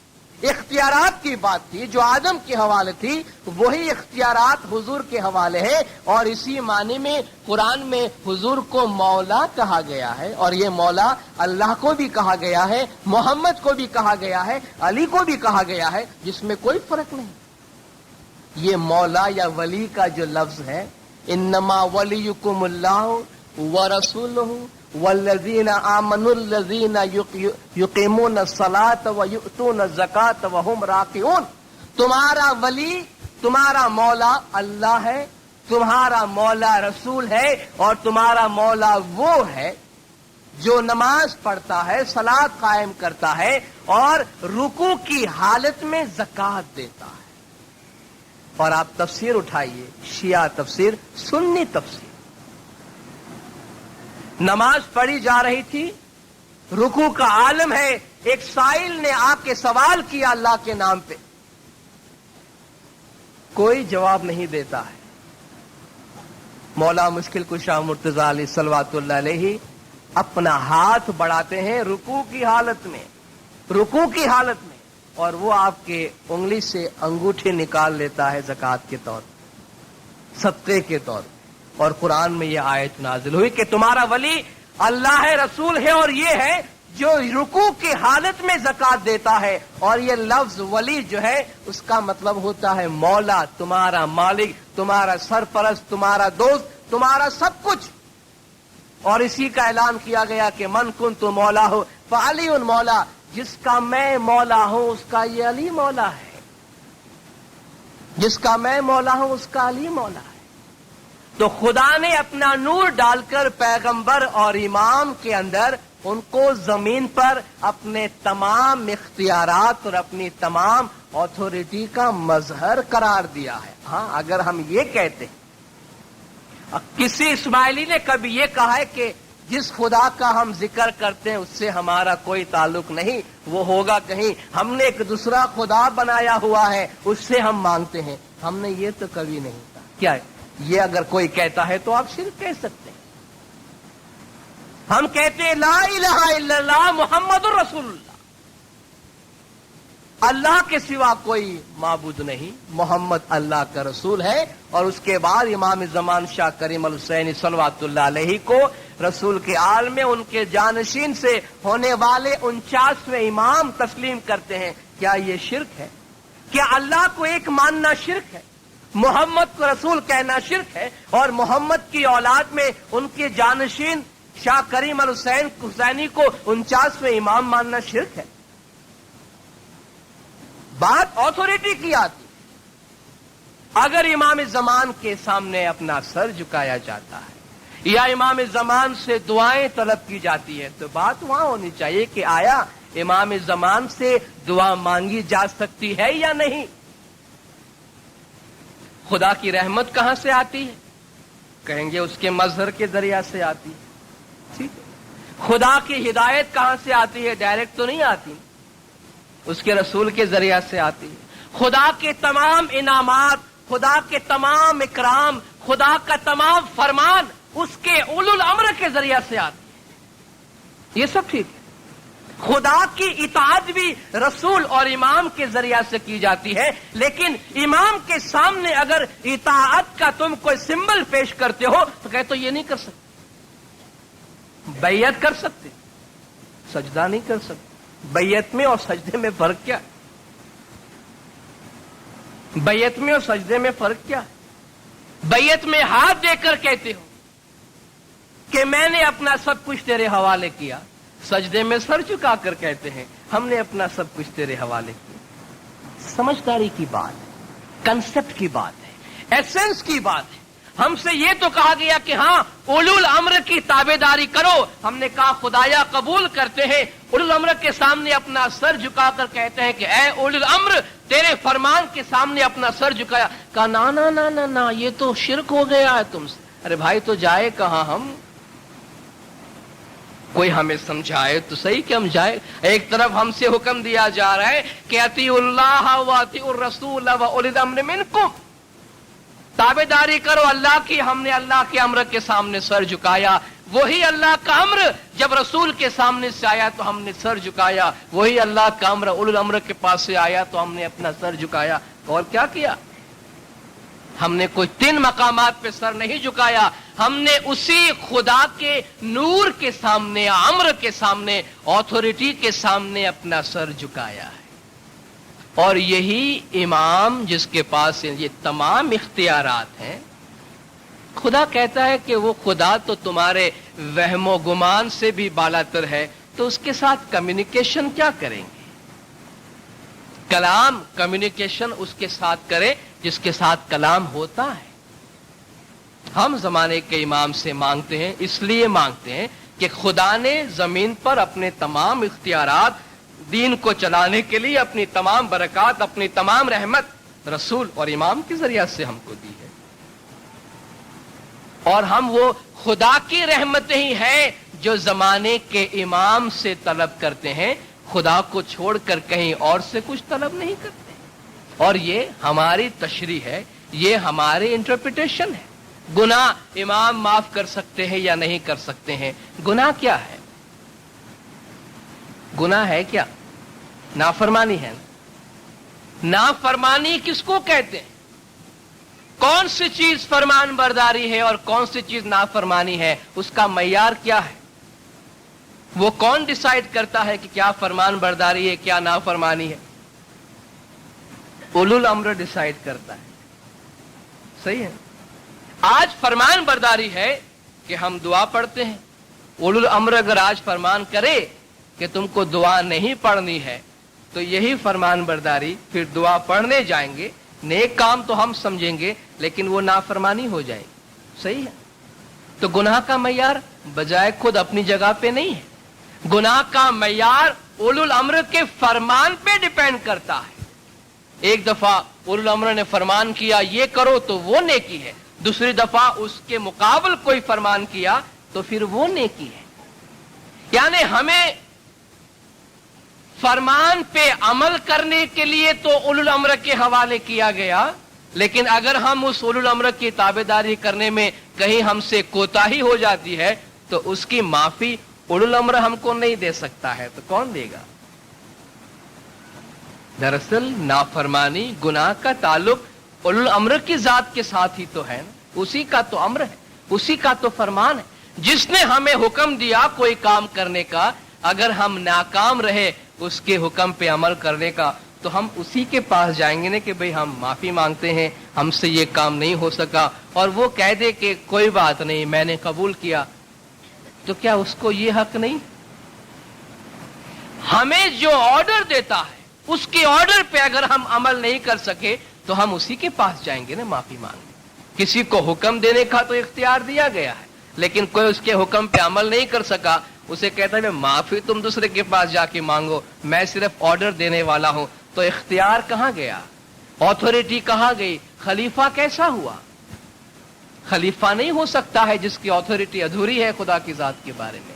اختیارات کی بات تھی جو آدم کے حوالے تھی، وہی اختیارات حضور کے حوالے ہیں، اور اسی معنی میں قرآن میں حضور کو مولا کہا گیا ہے، اور یہ مولا اللہ کو بھی کہا گیا ہے، محمد کو بھی کہا گیا ہے، علی کو بھی کہا گیا ہے، جس میں کوئی فرق نہیں۔ یہ مولا یا ولی کا جو لفظ ہے، انما ولیکم اللہ ورسولہ والذین آمنوا الذین یقیمون الصلاۃ ویؤتون الزکاۃ وہم راکعون، تمہارا ولی، تمہارا مولا اللہ ہے، تمہارا مولا رسول ہے، اور تمہارا مولا وہ ہے جو نماز پڑھتا ہے، صلاۃ قائم کرتا ہے، اور رکوع کی حالت میں زکوٰۃ دیتا ہے۔ اور آپ تفسیر اٹھائیے، شیعہ تفسیر، سنی تفسیر، نماز پڑھی جا رہی تھی، رکوع کا عالم ہے، ایک سائل نے آ کے سوال کیا اللہ کے نام پہ، کوئی جواب نہیں دیتا ہے۔ مولا مشکل کشا مرتضیٰ علیہ صلوات اللہ علیہ اپنا ہاتھ بڑھاتے ہیں رکوع کی حالت میں، رکوع کی حالت میں، اور وہ آپ کے انگلی سے انگوٹھی نکال لیتا ہے زکوٰۃ کے طور پر، صدقے کے طور پر۔ اور قرآن میں یہ آیت نازل ہوئی کہ تمہارا ولی اللہ ہے، رسول ہے، اور یہ ہے جو رکوع کی حالت میں زکوٰۃ دیتا ہے۔ اور یہ لفظ ولی جو ہے اس کا مطلب ہوتا ہے مولا، تمہارا مالک، تمہارا سرپرست، تمہارا دوست، تمہارا سب کچھ۔ اور اسی کا اعلان کیا گیا کہ من کنت مولا ہو فعلی مولا، جس کا میں مولا ہوں اس کا یہ علی مولا ہے، جس کا میں مولا ہوں اس کا علی مولا ہے۔ تو خدا نے اپنا نور ڈال کر پیغمبر اور امام کے اندر ان کو زمین پر اپنے تمام اختیارات اور اپنی تمام اتھارٹی کا مظہر قرار دیا ہے۔ ہاں، اگر ہم یہ کہتے ہیں، کسی اسماعیلی نے کبھی یہ کہا ہے کہ جس خدا کا ہم ذکر کرتے ہیں اس سے ہمارا کوئی تعلق نہیں، وہ ہوگا کہیں، ہم نے ایک دوسرا خدا بنایا ہوا ہے اس سے ہم مانگتے ہیں، ہم نے یہ تو کبھی نہیں کہا۔ کیا ہے یہ؟ اگر کوئی کہتا ہے تو آپ شرک کہہ سکتے ہیں۔ ہم کہتے ہیں لا الہ الا اللہ محمد الرسول اللہ، اللہ کے سوا کوئی معبود نہیں، محمد اللہ کا رسول ہے۔ اور اس کے بعد امام زمان شاہ کریم الحسینی صلوات اللہ علیہ کو رسول کے آل میں ان کے جانشین سے ہونے والے 49ویں امام تسلیم کرتے ہیں۔ کیا یہ شرک ہے؟ کیا اللہ کو ایک ماننا شرک ہے؟ محمد کو رسول کہنا شرک ہے؟ اور محمد کی اولاد میں ان کے جانشین شاہ کریم الحسین حسینی کو 49ویں امام ماننا شرک ہے؟ بات اتھارٹی کی آتی۔ اگر امام زمان کے سامنے اپنا سر جھکایا جاتا ہے یا امام زمان سے دعائیں طلب کی جاتی ہے تو بات وہاں ہونی چاہیے کہ آیا امام زمان سے دعا مانگی جا سکتی ہے یا نہیں۔ خدا کی رحمت کہاں سے آتی ہے؟ کہیں گے اس کے مظہر کے ذریعہ سے آتی ہے، ٹھیک ہے۔ خدا کی ہدایت کہاں سے آتی ہے؟ ڈائریکٹ تو نہیں آتی، اس کے رسول کے ذریعہ سے آتی ہے۔ خدا کے تمام انعامات، خدا کے تمام اکرام، خدا کا تمام فرمان اس کے اولو الامر کے ذریعہ سے آتی ہے، یہ سب ٹھیک ہے۔ خدا کی اطاعت بھی رسول اور امام کے ذریعہ سے کی جاتی ہے، لیکن امام کے سامنے اگر اطاعت کا تم کوئی سمبل پیش کرتے ہو تو کہتے تو یہ نہیں کر سکتے، بیعت کر سکتے، سجدہ نہیں کر سکتے۔ بیعت میں اور سجدے میں فرق کیا ہے؟ بیعت میں اور سجدے میں فرق کیا ہے؟ بیعت میں ہاتھ دے کر کہتے ہو کہ میں نے اپنا سب کچھ تیرے حوالے کیا، سجدے میں سر چکا کر کہتے ہیں ہم نے اپنا سب کچھ تیرے حوالے کیا۔ سمجھداری کی بات ہے، کنسپٹ کی بات ہے، ایسنس کی بات ہے۔ ہم سے یہ تو کہا گیا کہ ہاں اولو الامر کی تابعداری کرو، ہم نے کہا خدایا قبول کرتے ہیں، اولو الامر کے سامنے اپنا سر جھکا کر کہتے ہیں کہ اے اولو الامر تیرے فرمان کے سامنے اپنا سر جھکایا، کہا نا نا نا نا نا یہ تو شرک ہو گیا ہے تم سے۔ ارے بھائی تو جائے کہاں ہم؟ کوئی ہمیں سمجھائے تو صحیح کہ ہم جائے۔ ایک طرف ہم سے حکم دیا جا رہا ہے کہ اطیعوا اللہ و اطیعوا الرسول و اولی الامر منکم، تابعداری کرو اللہ کی، ہم نے اللہ کے امر کے سامنے سر جھکایا۔ وہی اللہ کا امر جب رسول کے سامنے سے آیا تو ہم نے سر جھکایا، وہی اللہ کا امر اولو الامر کے پاس سے آیا تو ہم نے اپنا سر جھکایا۔ اور کیا کیا؟ ہم نے کوئی 3 مقامات پہ سر نہیں جھکایا، ہم نے اسی خدا کے نور کے سامنے، امر کے سامنے، آتھورٹی کے سامنے اپنا سر جھکایا ہے۔ اور یہی امام جس کے پاس یہ تمام اختیارات ہیں، خدا کہتا ہے کہ وہ خدا تو تمہارے وہم و گمان سے بھی بالاتر ہے، تو اس کے ساتھ کمیونیکیشن کیا کریں گے؟ کلام، کمیونیکیشن اس کے ساتھ کرے جس کے ساتھ کلام ہوتا ہے۔ ہم زمانے کے امام سے مانگتے ہیں، اس لیے مانگتے ہیں کہ خدا نے زمین پر اپنے تمام اختیارات، دین کو چلانے کے لیے اپنی تمام برکات، اپنی تمام رحمت رسول اور امام کے ذریعہ سے ہم کو دی ہے، اور ہم وہ خدا کی رحمتیں ہی ہیں جو زمانے کے امام سے طلب کرتے ہیں، خدا کو چھوڑ کر کہیں اور سے کچھ طلب نہیں کرتے۔ اور یہ ہماری تشریح ہے، یہ ہماری انٹرپریٹیشن ہے۔ گناہ امام معاف کر سکتے ہیں یا نہیں کر سکتے ہیں؟ گناہ کیا ہے؟ گناہ ہے کیا؟ نافرمانی ہے نا؟ نافرمانی کس کو کہتے ہیں؟ کون سی چیز فرمان برداری ہے اور کون سی چیز نافرمانی ہے؟ اس کا معیار کیا ہے؟ وہ کون ڈیسائیڈ کرتا ہے کہ کیا فرمان برداری ہے، کیا نافرمانی ہے؟ اولو الامر ڈیسائیڈ کرتا ہے۔ صحیح ہے؟ آج فرمان برداری ہے کہ ہم دعا پڑھتے ہیں۔ اولو الامر اگر آج فرمان کرے کہ تم کو دعا نہیں پڑھنی ہے تو یہی فرمان برداری، پھر دعا پڑھنے جائیں گے، نیک کام تو ہم سمجھیں گے لیکن وہ نافرمانی ہو جائے گی۔ صحیح ہے؟ تو گناہ کا معیار بجائے خود اپنی جگہ پہ نہیں ہے، گناہ کا معیار اولو الامر کے فرمان پہ ڈیپینڈ کرتا ہے۔ ایک دفعہ اولو الامر نے فرمان کیا یہ کرو تو وہ نیکی ہے، دوسری دفعہ اس کے مقابل کوئی فرمان کیا تو پھر وہ نیکی ہے۔ یعنی ہمیں فرمان پہ عمل کرنے کے لیے تو اولو الامر کے حوالے کیا گیا، لیکن اگر ہم اس اولو الامر کی تابعداری کرنے میں کہیں ہم سے کوتاہی ہو جاتی ہے تو اس کی معافی اولو الامر ہم کو نہیں دے سکتا ہے تو کون دے گا؟ دراصل نافرمانی، گناہ کا تعلق اولو الامر کی ذات کے ساتھ ہی تو ہے نا، اسی کا تو امر ہے، اسی کا تو فرمان ہے۔ جس نے ہمیں حکم دیا کوئی کام کرنے کا، اگر ہم ناکام رہے اس کے حکم پہ عمل کرنے کا تو ہم اسی کے پاس جائیں گے نا کہ بھئی ہم معافی مانگتے ہیں، ہم سے یہ کام نہیں ہو سکا، اور وہ کہہ دے کہ کوئی بات نہیں میں نے قبول کیا، تو کیا اس کو یہ حق نہیں؟ ہمیں جو آرڈر دیتا ہے اس کے آرڈر پہ اگر ہم عمل نہیں کر سکے تو ہم اسی کے پاس جائیں گے نا معافی مانگنے۔ کسی کو حکم دینے کا تو اختیار دیا گیا ہے، لیکن کوئی اس کے حکم پہ عمل نہیں کر سکا، اسے کہتا ہے معافی تم دوسرے کے پاس جا کے مانگو، میں صرف آرڈر دینے والا ہوں، تو اختیار کہاں گیا؟ آتھورٹی کہاں گئی؟ خلیفہ کیسا ہوا؟ خلیفہ نہیں ہو سکتا ہے جس کی آتھورٹی ادھوری ہے خدا کی ذات کے بارے میں۔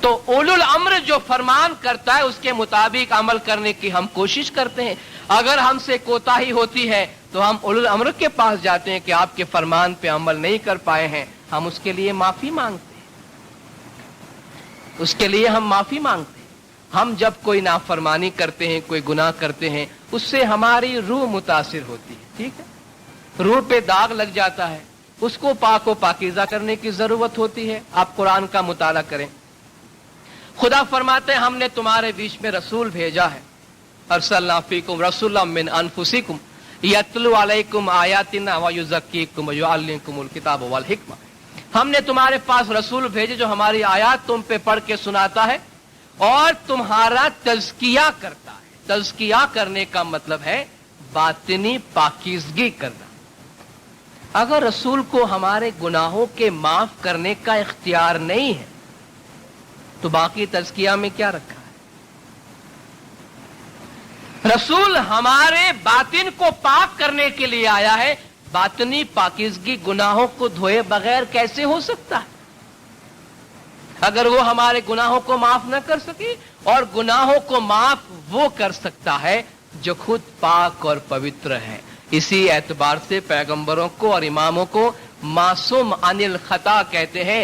تو اولو الامر جو فرمان کرتا ہے اس کے مطابق عمل کرنے کی ہم کوشش کرتے ہیں۔ اگر ہم سے کوتاہی ہوتی ہے تو ہم اولو الامر کے پاس جاتے ہیں کہ آپ کے فرمان پہ عمل نہیں کر پائے ہیں، ہم اس کے لیے معافی مانگتے ہیں، اس کے لیے ہم معافی مانگتے ہیں۔ ہم جب کوئی نافرمانی کرتے ہیں، کوئی گناہ کرتے ہیں، اس سے ہماری روح متاثر ہوتی ہے، ٹھیک ہے؟ روح پہ داغ لگ جاتا ہے، اس کو پاک و پاکیزہ کرنے کی ضرورت ہوتی ہے۔ آپ قرآن کا مطالعہ کریں، خدا فرماتے ہیں ہم نے تمہارے بیچ میں رسول بھیجا ہے، ارسلنا فیکم رسولا من انفسکم یتلو علیکم آیاتنا ویزکیکم ویعلمکم الکتاب والحکمہ۔ ہم نے تمہارے پاس رسول بھیجے جو ہماری آیات تم پہ پڑھ کے سناتا ہے اور تمہارا تزکیہ کرتا ہے۔ تزکیہ کرنے کا مطلب ہے باطنی پاکیزگی کرنا۔ اگر رسول کو ہمارے گناہوں کے معاف کرنے کا اختیار نہیں ہے تو باقی تزکیہ میں کیا رکھا ہے؟ رسول ہمارے باطن کو پاک کرنے کے لیے آیا ہے، باطنی پاکیزگی گناہوں کو دھوئے بغیر کیسے ہو سکتا ہے؟ اگر وہ ہمارے گناہوں کو معاف نہ کر سکے، اور گناہوں کو معاف وہ کر سکتا ہے جو خود پاک اور پوتر ہے۔ اسی اعتبار سے پیغمبروں کو اور اماموں کو معصوم عن الخطا کہتے ہیں،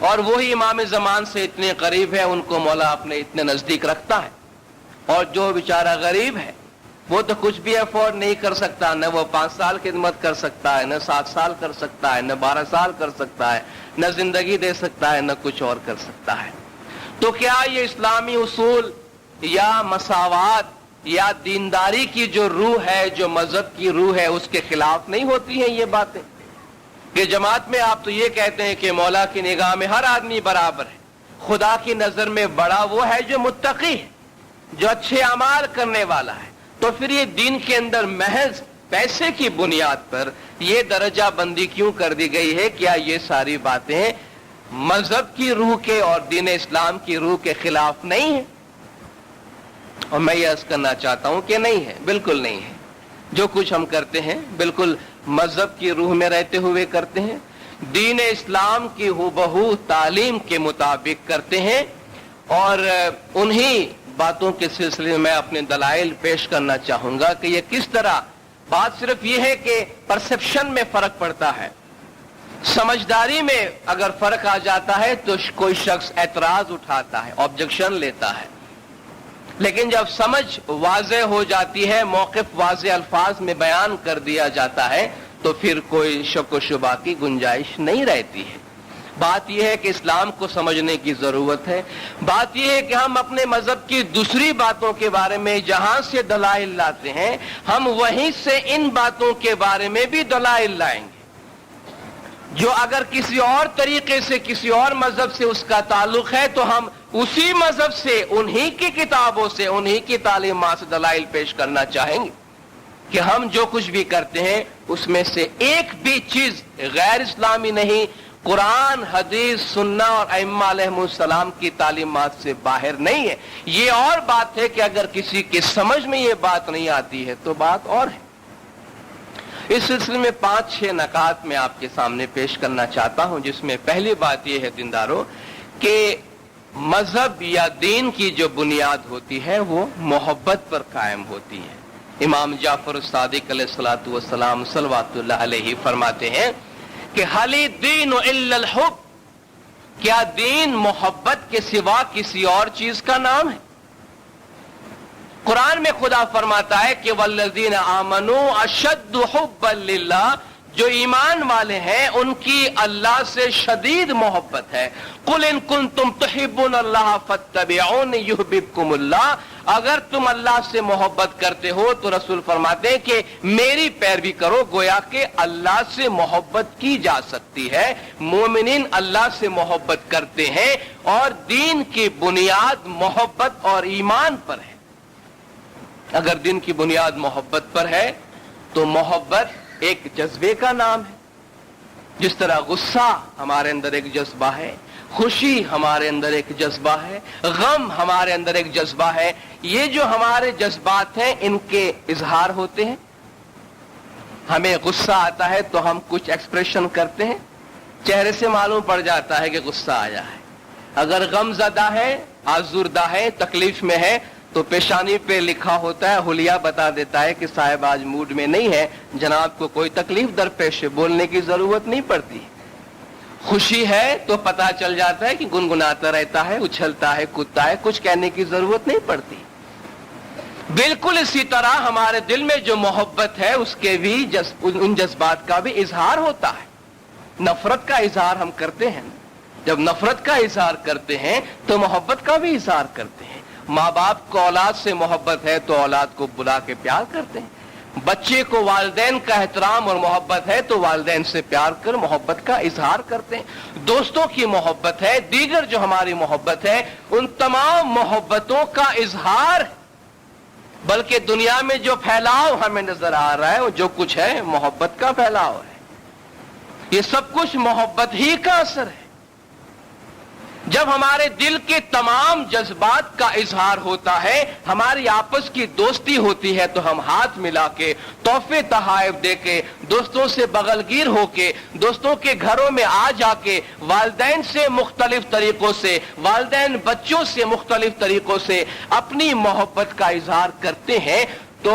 اور وہی امام زمان سے اتنے قریب ہے، ان کو مولا اپنے اتنے نزدیک رکھتا ہے. اور جو بیچارہ غریب ہے وہ تو کچھ بھی افورڈ نہیں کر سکتا، نہ وہ 5 سال خدمت کر سکتا ہے، نہ 7 سال کر سکتا ہے، نہ 12 سال کر سکتا ہے، نہ زندگی دے سکتا ہے، نہ کچھ اور کر سکتا ہے. تو کیا یہ اسلامی اصول یا مساوات یا دینداری کی جو روح ہے، جو مذہب کی روح ہے، اس کے خلاف نہیں ہوتی ہیں یہ باتیں؟ کہ جماعت میں آپ تو یہ کہتے ہیں کہ مولا کی نگاہ میں ہر آدمی برابر ہے، خدا کی نظر میں بڑا وہ ہے جو متقی ہے، جو اچھے اعمال کرنے والا ہے. تو پھر یہ دین کے اندر محض پیسے کی بنیاد پر یہ درجہ بندی کیوں کر دی گئی ہے؟ کیا یہ ساری باتیں مذہب کی روح کے اور دین اسلام کی روح کے خلاف نہیں ہیں؟ اور میں یہ عرض کرنا چاہتا ہوں کہ نہیں ہے، بالکل نہیں ہے. جو کچھ ہم کرتے ہیں بالکل مذہب کی روح میں رہتے ہوئے کرتے ہیں، دین اسلام کی ہو تعلیم کے مطابق کرتے ہیں. اور انہی باتوں کے سلسلے میں میں اپنے دلائل پیش کرنا چاہوں گا کہ یہ کس طرح. بات صرف یہ ہے کہ پرسپشن میں فرق پڑتا ہے، سمجھداری میں اگر فرق آ جاتا ہے تو کوئی شخص اعتراض اٹھاتا ہے، آبجیکشن لیتا ہے. لیکن جب سمجھ واضح ہو جاتی ہے، موقف واضح الفاظ میں بیان کر دیا جاتا ہے، تو پھر کوئی شک و شبہ کی گنجائش نہیں رہتی ہے. بات یہ ہے کہ اسلام کو سمجھنے کی ضرورت ہے. بات یہ ہے کہ ہم اپنے مذہب کی دوسری باتوں کے بارے میں جہاں سے دلائل لاتے ہیں، ہم وہیں سے ان باتوں کے بارے میں بھی دلائل لائیں گے، جو اگر کسی اور طریقے سے کسی اور مذہب سے اس کا تعلق ہے تو ہم اسی مذہب سے، انہی کی کتابوں سے، انہی کی تعلیمات سے دلائل پیش کرنا چاہیں گے کہ ہم جو کچھ بھی کرتے ہیں اس میں سے ایک بھی چیز غیر اسلامی نہیں، قرآن، حدیث، سنہ اور ائمہ علیہم السلام کی تعلیمات سے باہر نہیں ہے. یہ اور بات ہے کہ اگر کسی کے سمجھ میں یہ بات نہیں آتی ہے تو بات اور ہے. اس سلسلے میں 5-6 نکات میں آپ کے سامنے پیش کرنا چاہتا ہوں، جس میں پہلی بات یہ ہے دینداروں کہ مذہب یا دین کی جو بنیاد ہوتی ہے وہ محبت پر قائم ہوتی ہے. امام جعفر الصادق علیہ الصلوۃ والسلام صلوات اللہ علیہ فرماتے ہیں کہ حل الدین الا الحب، کیا دین محبت کے سوا کسی اور چیز کا نام ہے؟ قرآن میں خدا فرماتا ہے کہ والذین آمنوا اشد حبا للہ، جو ایمان والے ہیں ان کی اللہ سے شدید محبت ہے. قل ان کنتم تحبون اللہ فاتبعونی یحببکم اللہ، اگر تم اللہ سے محبت کرتے ہو تو رسول فرماتے ہیں کہ میری پیروی کرو. گویا کہ اللہ سے محبت کی جا سکتی ہے، مومنین اللہ سے محبت کرتے ہیں، اور دین کی بنیاد محبت اور ایمان پر ہے. اگر دین کی بنیاد محبت پر ہے تو محبت ایک جذبے کا نام ہے. جس طرح غصہ ہمارے اندر ایک جذبہ ہے، خوشی ہمارے اندر ایک جذبہ ہے، غم ہمارے اندر ایک جذبہ ہے. یہ جو ہمارے جذبات ہیں ان کے اظہار ہوتے ہیں. ہمیں غصہ آتا ہے تو ہم کچھ ایکسپریشن کرتے ہیں، چہرے سے معلوم پڑ جاتا ہے کہ غصہ آیا ہے. اگر غم زدہ ہے، آزردہ ہے، تکلیف میں ہے تو پیشانی پہ لکھا ہوتا ہے، حلیہ بتا دیتا ہے کہ صاحب آج موڈ میں نہیں ہے، جناب کو کوئی تکلیف درپیش ہے، بولنے کی ضرورت نہیں پڑتی. خوشی ہے تو پتہ چل جاتا ہے کہ گنگناتا رہتا ہے، اچھلتا ہے، کودتا ہے، کچھ کہنے کی ضرورت نہیں پڑتی. بالکل اسی طرح ہمارے دل میں جو محبت ہے اس کے بھی ان جذبات کا بھی اظہار ہوتا ہے. نفرت کا اظہار ہم کرتے ہیں، جب نفرت کا اظہار کرتے ہیں تو محبت کا بھی اظہار کرتے ہیں. ماں باپ کو اولاد سے محبت ہے تو اولاد کو بلا کے پیار کرتے ہیں. بچے کو والدین کا احترام اور محبت ہے تو والدین سے پیار کر محبت کا اظہار کرتے ہیں. دوستوں کی محبت ہے، دیگر جو ہماری محبت ہے، ان تمام محبتوں کا اظہار ہے. بلکہ دنیا میں جو پھیلاؤ ہمیں نظر آ رہا ہے وہ جو کچھ ہے محبت کا پھیلاؤ ہے. یہ سب کچھ محبت ہی کا اثر ہے. جب ہمارے دل کے تمام جذبات کا اظہار ہوتا ہے، ہماری آپس کی دوستی ہوتی ہے تو ہم ہاتھ ملا کے، تحفے تحائف دے کے، دوستوں سے بغل گیر ہو کے، دوستوں کے گھروں میں آ جا کے، والدین سے مختلف طریقوں سے، والدین بچوں سے مختلف طریقوں سے اپنی محبت کا اظہار کرتے ہیں. تو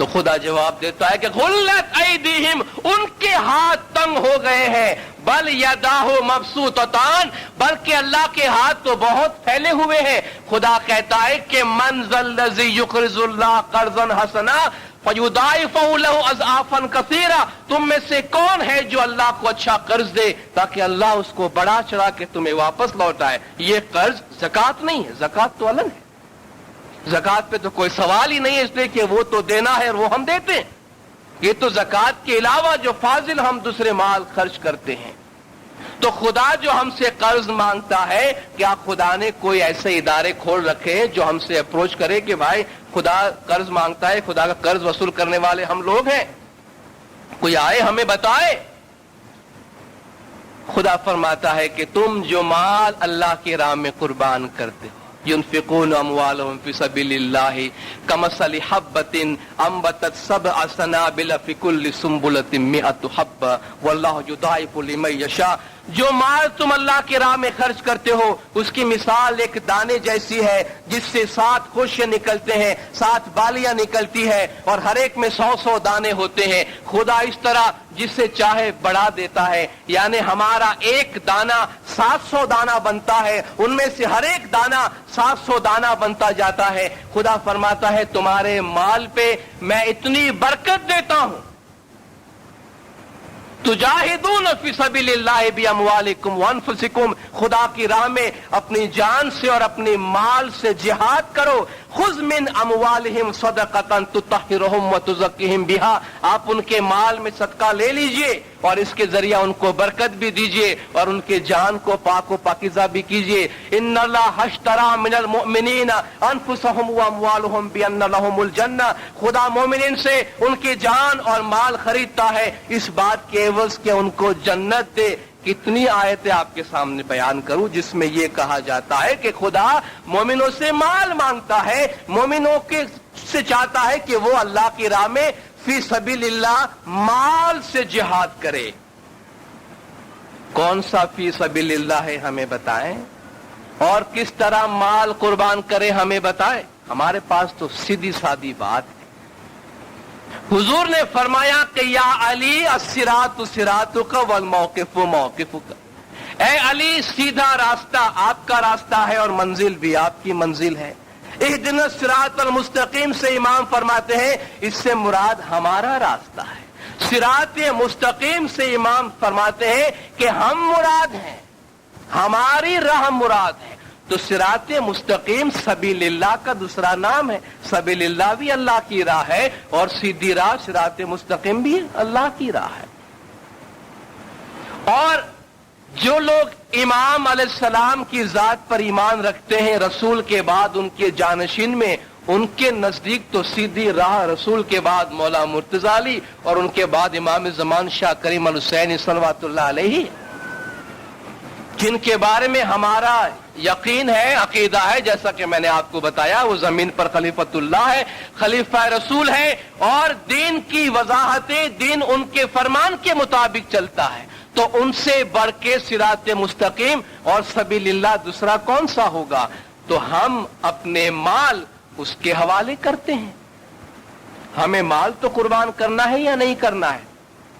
تو خدا جواب دیتا ہے کہ غلت ایدیہم، ان کے ہاتھ تنگ ہو گئے ہیں، بل یداہ مبسوطتان، بلکہ اللہ کے ہاتھ تو بہت پھیلے ہوئے ہیں۔ خدا کہتا ہے کہ من ذا الذی یقرض اللہ قرضا حسنا فیضاعفہ لہ اضعافا کثیرا، تم میں سے کون ہے جو اللہ کو اچھا قرض دے تاکہ اللہ اس کو بڑا چڑھا کے تمہیں واپس لوٹائے؟ یہ قرض زکوٰۃ نہیں ہے، زکوٰۃ تو الگ ہے، زکوٰۃ پہ تو کوئی سوال ہی نہیں ہے، اس لیے کہ وہ تو دینا ہے اور وہ ہم دیتے ہیں۔ یہ تو زکوٰۃ کے علاوہ جو فاضل ہم دوسرے مال خرچ کرتے ہیں۔ تو خدا جو ہم سے قرض مانگتا ہے، کیا خدا نے کوئی ایسے ادارے کھول رکھے ہیں جو ہم سے اپروچ کرے کہ بھائی خدا قرض مانگتا ہے، خدا کا قرض وصول کرنے والے ہم لوگ ہیں، کوئی آئے ہمیں بتائے؟ خدا فرماتا ہے کہ تم جو مال اللہ کی راہ میں قربان کرتے ہو، ينفقون اموالهم في سبيل الله كمثل حبة انبتت 7 سنابل في كل سنبلة 100 حبة والله يضاعف لمن يشاء، جو مال تم اللہ کی راہ میں خرچ کرتے ہو اس کی مثال ایک دانے جیسی ہے جس سے 7 خوشیاں نکلتے ہیں، 7 بالیاں نکلتی ہے اور ہر ایک میں 100 دانے ہوتے ہیں۔ خدا اس طرح جس سے چاہے بڑھا دیتا ہے، یعنی ہمارا ایک دانہ 700 دانہ بنتا ہے، ان میں سے ہر ایک دانہ 700 دانہ بنتا جاتا ہے۔ خدا فرماتا ہے تمہارے مال پہ میں اتنی برکت دیتا ہوں، تجاہدون فی سبیل اللہ باموالکم وانفسکم، خدا کی راہ میں اپنی جان سے اور اپنے مال سے جہاد کرو۔ خذ من اموالہم صدقۃ تطہرہم وتزکیہم بہا، آپ ان کے مال میں صدقہ لے لیجئے اور اس کے ذریعہ ان کو برکت بھی دیجئے اور ان کے جان کو پاک و پاکیزہ بھی کیجئے۔ ان اللہ اشتری من المؤمنین انفسہم واموالہم بان لہم الجنہ، خدا مومنین سے ان کی جان اور مال خریدتا ہے اس بات کے عوض کہ ان کو جنت دے۔ کتنی آیتیں آپ کے سامنے بیان کروں جس میں یہ کہا جاتا ہے کہ خدا مومنوں سے مال مانگتا ہے، مومنوں کے سے چاہتا ہے کہ وہ اللہ کی راہ میں فی سبیل اللہ مال سے جہاد کرے۔ کون سا فی سبیل اللہ ہے ہمیں بتائیں، اور کس طرح مال قربان کرے ہمیں بتائیں۔ ہمارے پاس تو سیدھی سادی بات ہے۔ حضور نے فرمایا کہ یا علی الصراط صراطک والموقف موقفک، اے علی سیدھا راستہ آپ کا راستہ ہے اور منزل بھی آپ کی منزل ہے۔ اہدنا الصراط المستقیم سے امام فرماتے ہیں اس سے مراد ہمارا راستہ ہے۔ صراط مستقیم سے امام فرماتے ہیں کہ ہم مراد ہیں، ہماری راہ مراد ہے۔ تو صراط مستقیم سبیل اللہ کا دوسرا نام ہے۔ سبیل اللہ بھی اللہ کی راہ ہے اور سیدھی راہ صراط مستقیم بھی اللہ کی راہ ہے۔ اور جو لوگ امام علیہ السلام کی ذات پر ایمان رکھتے ہیں، رسول کے بعد ان کے جانشین میں، ان کے نزدیک تو سیدھی راہ رسول کے بعد مولا مرتضی علی اور ان کے بعد امام زمان شاہ کریم الحسین صلوات اللہ علیہ، جن کے بارے میں ہمارا یقین ہے، عقیدہ ہے، جیسا کہ میں نے آپ کو بتایا وہ زمین پر خلیفۃ اللہ ہے، خلیفہ رسول ہے اور دین کی وضاحتیں دین ان کے فرمان کے مطابق چلتا ہے۔ تو ان سے بڑھ کے صراط مستقیم اور سبیل اللہ دوسرا کون سا ہوگا؟ تو ہم اپنے مال اس کے حوالے کرتے ہیں۔ ہمیں مال تو قربان کرنا ہے یا نہیں کرنا ہے؟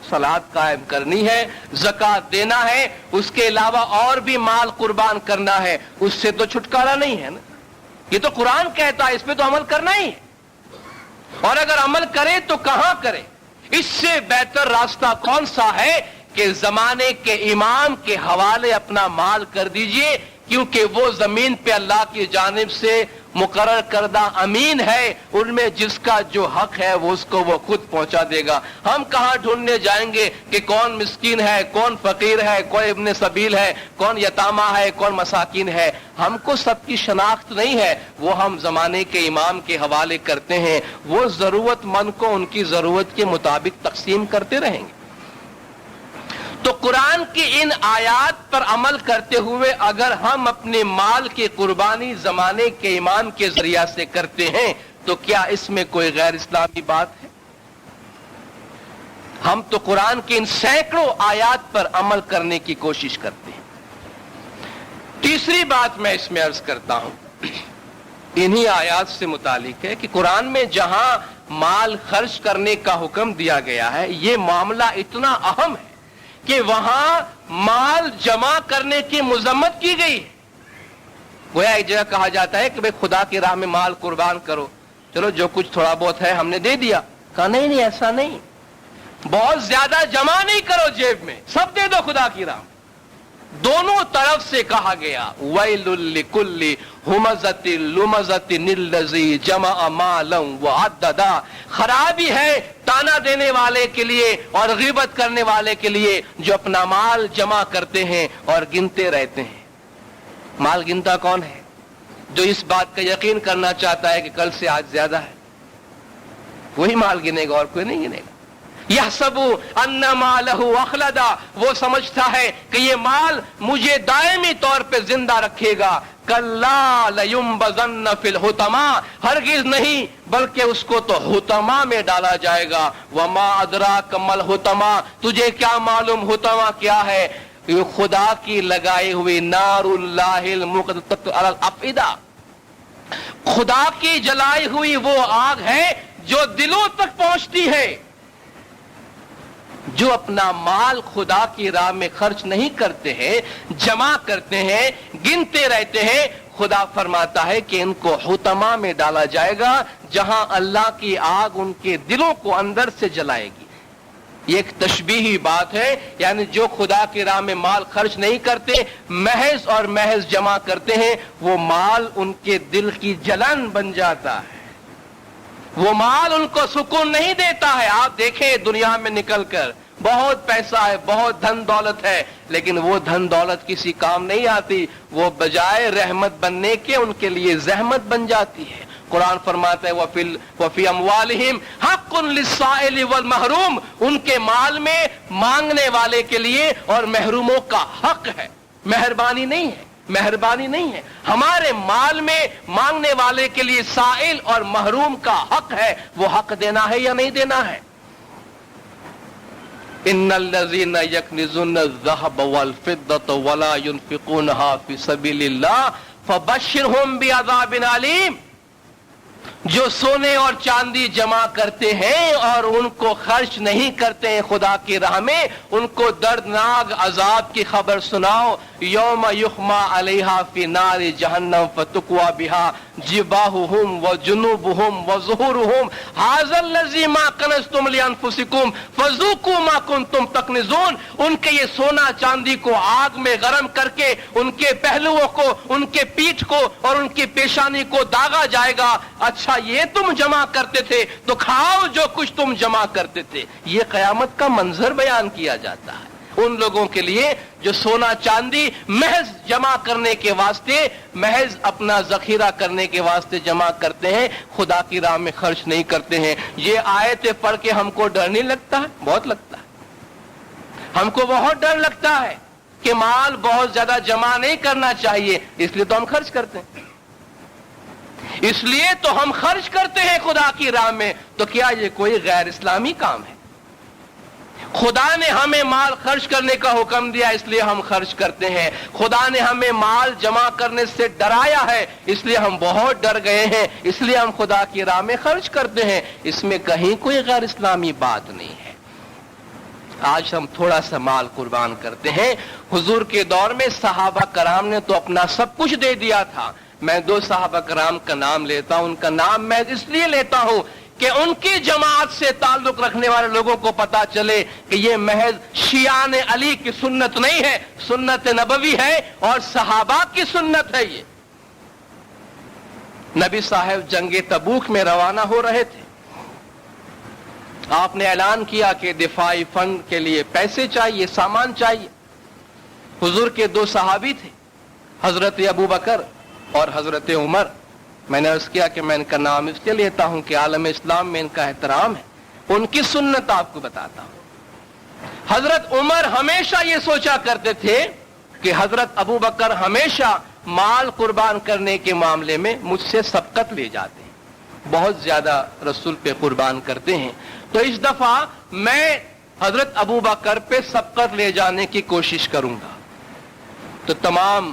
صلاۃ قائم کرنی ہے، زکوٰۃ دینا ہے، اس کے علاوہ اور بھی مال قربان کرنا ہے، اس سے تو چھٹکارا نہیں ہے نا۔ یہ تو قرآن کہتا ہے، اس پہ تو عمل کرنا ہی ہے، اور اگر عمل کرے تو کہاں کرے؟ اس سے بہتر راستہ کون سا ہے کہ زمانے کے امام کے حوالے اپنا مال کر دیجئے، کیونکہ وہ زمین پہ اللہ کی جانب سے مقرر کردہ امین ہے، ان میں جس کا جو حق ہے وہ اس کو وہ خود پہنچا دے گا۔ ہم کہاں ڈھونڈنے جائیں گے کہ کون مسکین ہے، کون فقیر ہے، کون ابن سبیل ہے، کون یتامہ ہے، کون مساکین ہے؟ ہم کو سب کی شناخت نہیں ہے، وہ ہم زمانے کے امام کے حوالے کرتے ہیں، وہ ضرورت مند کو ان کی ضرورت کے مطابق تقسیم کرتے رہیں گے۔ تو قرآن کی ان آیات پر عمل کرتے ہوئے اگر ہم اپنے مال کی قربانی زمانے کے امام کے ذریعہ سے کرتے ہیں تو کیا اس میں کوئی غیر اسلامی بات ہے؟ ہم تو قرآن کی ان سینکڑوں آیات پر عمل کرنے کی کوشش کرتے ہیں۔ تیسری بات میں اس میں عرض کرتا ہوں انہی آیات سے متعلق ہے کہ قرآن میں جہاں مال خرچ کرنے کا حکم دیا گیا ہے یہ معاملہ اتنا اہم ہے کہ وہاں مال جمع کرنے کی مذمت کی گئی ہے. گویا ایک جگہ کہا جاتا ہے کہ بھئی خدا کی راہ میں مال قربان کرو, چلو جو کچھ تھوڑا بہت ہے ہم نے دے دیا. کہا نہیں ایسا نہیں, بہت زیادہ جمع نہیں کرو جیب میں, سب دے دو خدا کی راہ میں. دونوں طرف سے کہا گیا وَيْلٌ لِكُلِّ ہُمَزَةٍ لُمَزَةٍ الَّذِي جَمَعَ مَالًا وَعَدَّدَا. خرابی ہے تانا دینے والے کے لیے اور غیبت کرنے والے کے لیے جو اپنا مال جمع کرتے ہیں اور گنتے رہتے ہیں. مال گنتا کون ہے؟ جو اس بات کا یقین کرنا چاہتا ہے کہ کل سے آج زیادہ ہے, وہی مال گنے گا اور کوئی نہیں گنے گا. یحسب ان مالہ اخلدا, وہ سمجھتا ہے کہ یہ مال مجھے دائمی طور پہ زندہ رکھے گا. کلا لینبذن فی الحطمہ, ہرگز نہیں بلکہ اس کو تو حطمہ میں ڈالا جائے گا. وما ادراک ما الحطمہ, تجھے کیا معلوم حطمہ کیا ہے؟ یہ خدا کی لگائی ہوئی نار اللہ الموقدۃ علی الافئدہ, خدا کی جلائی ہوئی وہ آگ ہے جو دلوں تک پہنچتی ہے. جو اپنا مال خدا کی راہ میں خرچ نہیں کرتے ہیں, جمع کرتے ہیں, گنتے رہتے ہیں, خدا فرماتا ہے کہ ان کو حطمہ میں ڈالا جائے گا جہاں اللہ کی آگ ان کے دلوں کو اندر سے جلائے گی. یہ ایک تشبیہی بات ہے, یعنی جو خدا کی راہ میں مال خرچ نہیں کرتے, محض اور محض جمع کرتے ہیں, وہ مال ان کے دل کی جلن بن جاتا ہے. وہ مال ان کو سکون نہیں دیتا ہے. آپ دیکھیں دنیا میں نکل کر بہت پیسہ ہے, بہت دھن دولت ہے, لیکن وہ دھن دولت کسی کام نہیں آتی. وہ بجائے رحمت بننے کے ان کے لیے زحمت بن جاتی ہے. قرآن فرماتا ہے وَفِي أَمْوَالِهِمْ حَقٌّ لِلسَّائِلِ وَالْمَحْرُومِ, ان کے مال میں مانگنے والے کے لیے اور محروموں کا حق ہے. مہربانی نہیں ہے, مہربانی نہیں ہے. ہمارے مال میں مانگنے والے کے لیے سائل اور محروم کا حق ہے. وہ حق دینا ہے یا نہیں دینا ہے؟ ان الذين يكنزون الذهب والفضة ولا ينفقونها في سبيل الله فبشرهم بعذاب أليم. جو سونے اور چاندی جمع کرتے ہیں اور ان کو خرچ نہیں کرتے ہیں خدا کی راہ میں, ان کو دردناک عذاب کی خبر سناؤ. یوم یحما علیہا فی نار جہنم فتکوی بہا جباہہم وجنوبہم وظہورہم ھذا الذی ما کنزتم لانفسکم فذوقوا ما کنتم تکنزون. ان کے یہ سونا چاندی کو آگ میں گرم کر کے ان کے پہلوؤں کو, ان کے پیٹھ کو اور ان کی پیشانی کو داغا جائے گا. اچھا یہ تم جمع کرتے تھے تو کھاؤ جو کچھ تم جمع کرتے تھے. یہ قیامت کا منظر بیان کیا جاتا ہے ان لوگوں کے لیے جو سونا چاندی محض جمع کرنے کے واسطے, محض اپنا ذخیرہ کرنے کے واسطے جمع کرتے ہیں, خدا کی راہ میں خرچ نہیں کرتے ہیں. یہ آیتیں پڑھ کے ہم کو ڈر نہیں لگتا ہے؟ بہت لگتا ہے. ہم کو بہت ڈر لگتا ہے کہ مال بہت زیادہ جمع نہیں کرنا چاہیے, اس لیے تو ہم خرچ کرتے ہیں. اس لیے تو ہم خرچ کرتے ہیں خدا کی راہ میں. تو کیا یہ کوئی غیر اسلامی کام ہے؟ خدا نے ہمیں مال خرچ کرنے کا حکم دیا, اس لیے ہم خرچ کرتے ہیں. خدا نے ہمیں مال جمع کرنے سے ڈرایا ہے, اس لیے ہم بہت ڈر گئے ہیں, اس لیے ہم خدا کی راہ میں خرچ کرتے ہیں. اس میں کہیں کوئی غیر اسلامی بات نہیں ہے. آج ہم تھوڑا سا مال قربان کرتے ہیں. حضور کے دور میں صحابہ کرام نے تو اپنا سب کچھ دے دیا تھا. میں 2 صحابہ کرام کا نام لیتا ہوں. ان کا نام میں اس لیے لیتا ہوں کہ ان کی جماعت سے تعلق رکھنے والے لوگوں کو پتا چلے کہ یہ محض شیعان علی کی سنت نہیں ہے, سنت نبوی ہے اور صحابہ کی سنت ہے. یہ نبی صاحب جنگ تبوک میں روانہ ہو رہے تھے. آپ نے اعلان کیا کہ دفاعی فنڈ کے لیے پیسے چاہیے, سامان چاہیے. حضور کے 2 صحابی تھے, حضرت ابو بکر اور حضرت عمر. میں نے عرض کیا کہ میں ان کا نام اس لیے لیتا ہوں کہ عالم اسلام میں ان کا احترام ہے, ان کی سنت آپ کو بتاتا ہوں. حضرت عمر ہمیشہ یہ سوچا کرتے تھے کہ حضرت ابو بکر ہمیشہ مال قربان کرنے کے معاملے میں مجھ سے سبقت لے جاتے ہیں, بہت زیادہ رسول پہ قربان کرتے ہیں. تو اس دفعہ میں حضرت ابو بکر پہ سبقت لے جانے کی کوشش کروں گا. تو تمام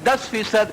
10%